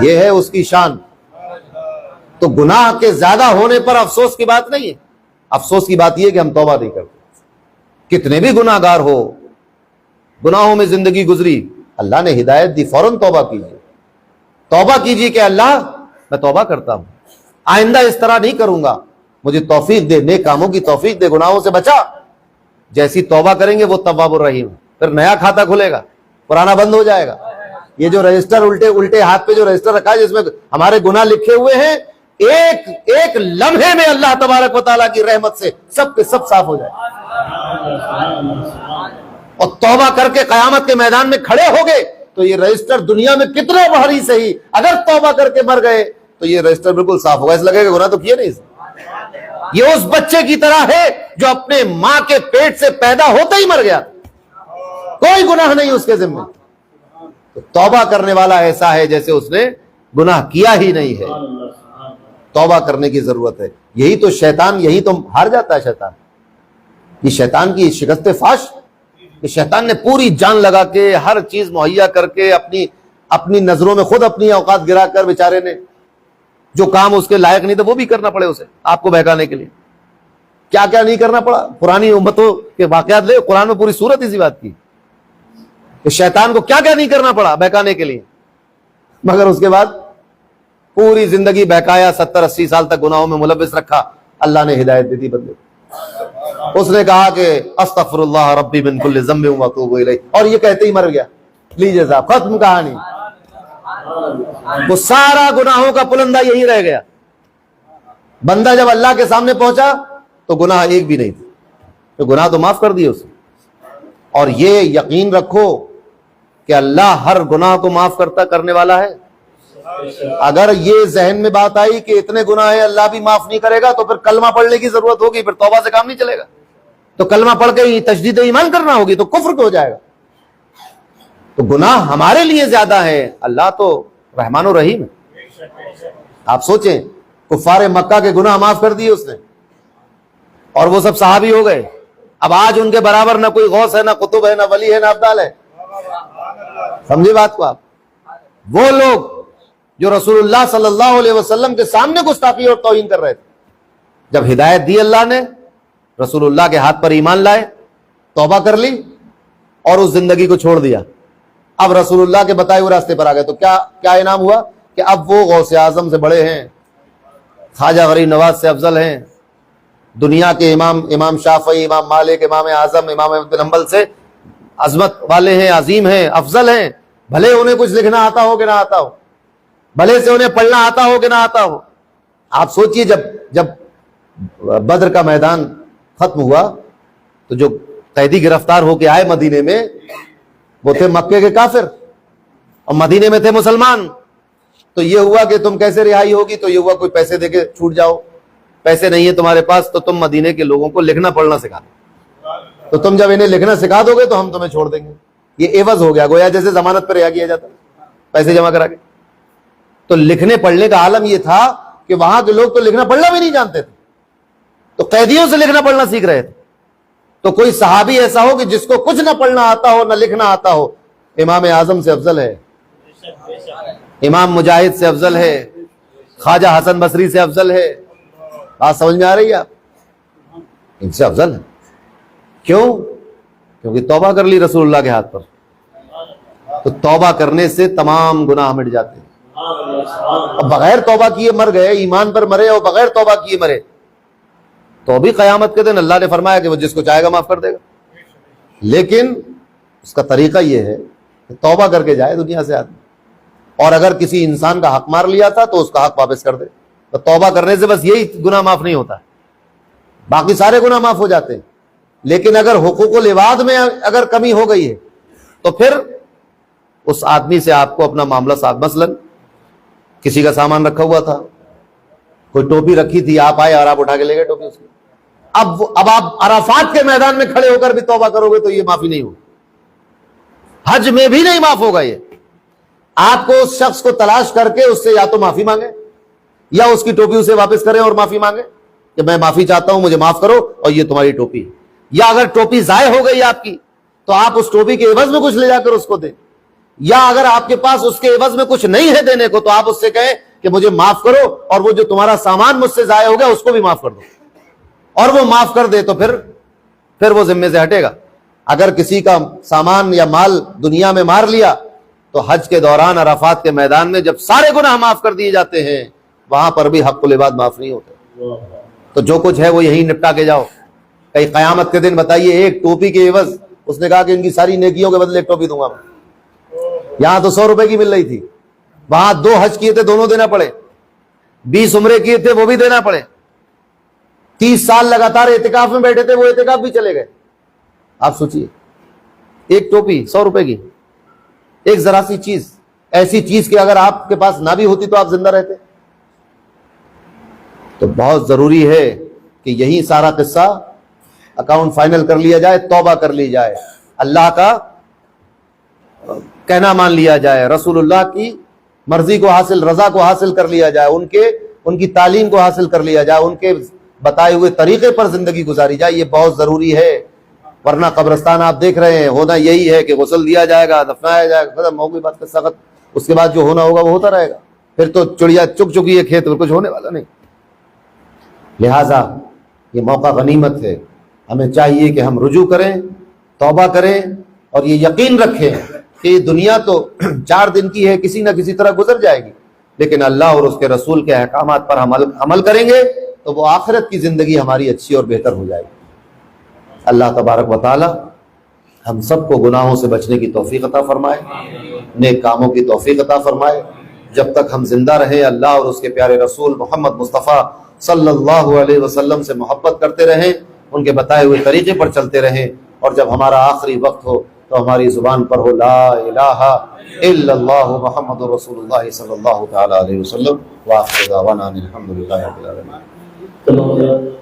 یہ ہے اس کی شان. تو گناہ کے زیادہ ہونے پر افسوس کی بات نہیں ہے, افسوس کی بات یہ کہ ہم توبہ نہیں کرتے. کتنے بھی گناہ گار ہو, گناہوں میں زندگی گزری, اللہ نے ہدایت دی, فوراً توبہ کیجیے. توبہ کیجیے کہ اللہ میں توبہ کرتا ہوں, آئندہ اس طرح نہیں کروں گا, مجھے توفیق دے, نیک کاموں کی توفیق دے, گناہوں سے بچا. جیسی توبہ کریں گے وہ تواب الرحیم, پھر نیا کھاتا کھلے گا, پرانا بند ہو جائے گا. یہ جو رجسٹر الٹے ہاتھ پہ جو رجسٹر رکھا ہے جس میں ہمارے گناہ لکھے ہوئے ہیں, ایک لمحے میں اللہ تبارک و تعالیٰ کی رحمت سے سب کے سب صاف ہو جائے. اور توبہ کر کے قیامت کے میدان میں کھڑے ہو گئے تو یہ رجسٹر دنیا میں کتنے بھاری صحیح, اگر توبہ کر کے مر گئے تو یہ رجسٹر بالکل صاف ہوگا, اس لگے کہ گناہ تو کیے نہیں. یہ اس بچے کی طرح ہے جو اپنے ماں کے پیٹ سے پیدا ہوتے ہی مر گیا, کوئی گناہ نہیں اس کے ذمہ. تو توبہ کرنے والا ایسا ہے جیسے اس نے گناہ کیا ہی نہیں ہے. توبہ کرنے کی ضرورت ہے. یہی تو شیطان, یہی تو ہار جاتا ہے شیطان. یہ شیطان کی شکست فاش, کہ شیطان نے پوری جان لگا کے ہر چیز مہیا کر کے اپنی نظروں میں خود اپنی اوقات گرا کر بیچارے نے جو کام اس کے لائق نہیں تھا وہ بھی کرنا پڑے اسے آپ کو بہکانے کے لیے. کیا کیا نہیں کرنا پڑا, پرانی امتوں کے واقعات لے, قرآن میں پوری سورت اسی بات کی کہ شیطان کو کیا کیا نہیں کرنا پڑا بہکانے کے لیے, مگر اس کے بعد پوری زندگی بہکایا, 70-80 سال تک گناہوں میں ملوث رکھا. اللہ نے ہدایت دی تھی بندے, اس نے کہا کہ استغفر اللہ ربی من کل ذنب واتوب الیہ, اور یہ کہتے ہی مر گیا. لیجیے صاحب, ختم کہانی. وہ سارا گناہوں کا پلندہ یہی رہ گیا. بندہ جب اللہ کے سامنے پہنچا تو گناہ ایک بھی نہیں تھا, تو گناہ تو معاف کر دیے اسے. اور یہ یقین رکھو کہ اللہ ہر گناہ کو معاف کرنے والا ہے. اگر یہ ذہن میں بات آئی کہ اتنے گناہ ہیں اللہ بھی معاف نہیں کرے گا, تو پھر کلمہ پڑھنے کی ضرورت ہوگی, پھر توبہ سے کام نہیں چلے گا. تو کلمہ پڑھ کے ہی تجدید ایمان کرنا ہوگی, تو کفر کو ہو جائے گا. تو گناہ ہمارے لیے زیادہ ہے, اللہ تو رحمان و رحیم ہے. آپ سوچیں, کفار مکہ کے گناہ معاف کر دیے اس نے, اور وہ سب صحابی ہو گئے. اب آج ان کے برابر نہ کوئی غوث ہے, نہ قطب ہے, نہ ولی ہے, نہ ابدال ہے. سمجھے بات کو آپ؟ وہ لوگ جو رسول اللہ صلی اللہ علیہ وسلم کے سامنے گستاخی اور توہین کر رہے تھے, جب ہدایت دی اللہ نے, رسول اللہ کے ہاتھ پر ایمان لائے, توبہ کر لی اور اس زندگی کو چھوڑ دیا, اب رسول اللہ کے بتائے ہوئے راستے پر آ گئے, تو کیا انعام ہوا کہ اب وہ غوث اعظم سے بڑے ہیں, خواجہ غریب نواز سے افضل ہیں, دنیا کے امام شافعی, امام مالک, امام اعظم, امام ابن حنبل سے عظمت والے ہیں، عظیم ہیں، افضل ہیں، بھلے انہیں کچھ لکھنا آتا ہو کہ نہ آتا ہو، بھلے سے انہیں پڑھنا آتا ہو کہ نہ آتا ہو۔ آپ سوچئے جب بدر کا میدان ختم ہوا تو جو قیدی گرفتار ہو کے آئے مدینے میں، وہ تھے مکے کے کافر اور مدینے میں تھے مسلمان۔ تو یہ ہوا کہ تم کیسے رہائی ہوگی؟ تو یہ ہوا کوئی پیسے دے کے چھوٹ جاؤ، پیسے نہیں ہے تمہارے پاس تو تم مدینے کے لوگوں کو لکھنا پڑھنا سکھا دو، تو تم جب انہیں لکھنا سکھا دو گے تو ہم تمہیں چھوڑ دیں گے۔ یہ عوض ہو گیا، گویا جیسے ضمانت پر رہا کیا جاتا پیسے جمع کرا کے۔ تو لکھنے پڑھنے کا عالم یہ تھا کہ وہاں کے لوگ تو لکھنا پڑھنا بھی نہیں جانتے تھے، تو قیدیوں سے لکھنا پڑھنا سیکھ رہے تھے۔ تو کوئی صحابی ایسا ہو کہ جس کو کچھ نہ پڑھنا آتا ہو نہ لکھنا آتا ہو، امام اعظم سے افضل ہے، امام مجاہد سے افضل ہے، خواجہ حسن بصری سے افضل ہے۔ بات سمجھ میں آ رہی ہے آپ؟ ان سے افضل ہے۔ کیوں؟ کیونکہ توبہ کر لی رسول اللہ کے ہاتھ پر، تو توبہ کرنے سے تمام گناہ مٹ جاتے ہیں۔ اور بغیر توبہ کیے مر گئے، ایمان پر مرے اور بغیر توبہ کیے مرے، تو بھی قیامت کے دن اللہ نے فرمایا کہ وہ جس کو چاہے گا معاف کر دے گا، لیکن اس کا طریقہ یہ ہے کہ توبہ کر کے جائے دنیا سے آدمی، اور اگر کسی انسان کا حق مار لیا تھا تو اس کا حق واپس کر دے۔ تو توبہ کرنے سے بس یہی گناہ معاف نہیں ہوتا ہے، باقی سارے گناہ معاف ہو جاتے ہیں۔ لیکن اگر حقوق العباد میں اگر کمی ہو گئی ہے تو پھر اس آدمی سے آپ کو اپنا معاملہ صاحب، مثلاً کسی کا سامان رکھا ہوا تھا، کوئی ٹوپی رکھی تھی، آپ آئے اور آپ اٹھا کے لے گئے ٹوپی اس کی، اب آپ عرفات کے میدان میں کھڑے ہو کر بھی توبہ کرو گے تو یہ معافی نہیں ہوگی، حج میں بھی نہیں معاف ہوگا۔ یہ آپ کو اس شخص کو تلاش کر کے اس سے یا تو معافی مانگے یا اس کی ٹوپی اسے واپس کریں اور معافی مانگے کہ میں معافی چاہتا ہوں، مجھے معاف کرو اور یہ تمہاری ٹوپی ہے۔ یا اگر ٹوپی ضائع ہو گئی آپ کی تو آپ اس ٹوپی کے عوض میں کچھ لے جا کر اس کو دیں، یا اگر آپ کے پاس اس کے عوض میں کچھ نہیں ہے دینے کو تو آپ اس سے کہیں کہ مجھے معاف کرو اور وہ جو تمہارا سامان مجھ سے ضائع ہو گیا اس کو بھی معاف کر دو، اور وہ معاف کر دے تو پھر وہ ذمے سے ہٹے گا۔ اگر کسی کا سامان یا مال دنیا میں مار لیا تو حج کے دوران عرفات کے میدان میں جب سارے گناہ معاف کر دیے جاتے ہیں وہاں پر بھی حق العباد معاف نہیں ہوتے۔ تو جو کچھ ہے وہ یہی نپٹا کے جاؤ۔ کئی قیامت کے دن بتائیے ایک ٹوپی کے عوض، اس نے کہا کہ ان کی ساری نیکیوں کے بدلے ایک ٹوپی دوں گا میں۔ یہاں تو 100 روپے کی مل رہی تھی، وہاں 2 حج کیے تھے دونوں دینا پڑے، 20 عمرے کیے تھے وہ بھی دینا پڑے، 30 سال لگاتار اعتکاف میں بیٹھے تھے وہ اعتکاف بھی چلے گئے۔ آپ سوچئے ایک ٹوپی 100 روپے کی، ایک ذرا سی چیز، ایسی چیز کہ اگر آپ کے پاس نہ بھی ہوتی تو آپ زندہ رہتے۔ تو بہت ضروری ہے کہ یہی سارا قصہ اکاؤنٹ فائنل کر لیا جائے، توبہ کر لی جائے، اللہ کا کہنا مان لیا جائے، رسول اللہ کی مرضی کو حاصل، رضا کو حاصل کر لیا جائے، ان کی تعلیم کو حاصل کر لیا جائے، ان کے بتائے ہوئے طریقے پر زندگی گزاری جائے۔ یہ بہت ضروری ہے، ورنہ قبرستان آپ دیکھ رہے ہیں ہونا یہی ہے کہ غسل دیا جائے گا، دفنایا جائے گا، ختم ہو گئی بات کا سخت، اس کے بعد جو ہونا ہوگا وہ ہوتا رہے گا، پھر تو چڑیا چک چکی ہے کھیت میں، کچھ ہونے والا نہیں۔ لہٰذا یہ موقع غنیمت ہے، ہمیں چاہیے کہ ہم رجوع کریں، توبہ کریں، اور یہ یقین رکھیں کہ یہ دنیا تو 4 دن کی ہے، کسی نہ کسی طرح گزر جائے گی، لیکن اللہ اور اس کے رسول کے احکامات پر ہم عمل کریں گے تو وہ آخرت کی زندگی ہماری اچھی اور بہتر ہو جائے گی۔ اللہ تبارک و تعالی ہم سب کو گناہوں سے بچنے کی توفیق عطا فرمائے، نیک کاموں کی توفیق عطا فرمائے۔ جب تک ہم زندہ رہیں اللہ اور اس کے پیارے رسول محمد مصطفیٰ صلی اللہ علیہ وسلم سے محبت کرتے رہیں، ان کے بتائے ہوئے طریقے پر چلتے رہیں، اور جب ہمارا آخری وقت ہو تو ہماری زبان پر ہو لا الہ الا اللہ محمد رسول اللہ صلی اللہ تعالی علیہ وسلم۔ وآخر دعوانا الحمد للہ رب العالمین۔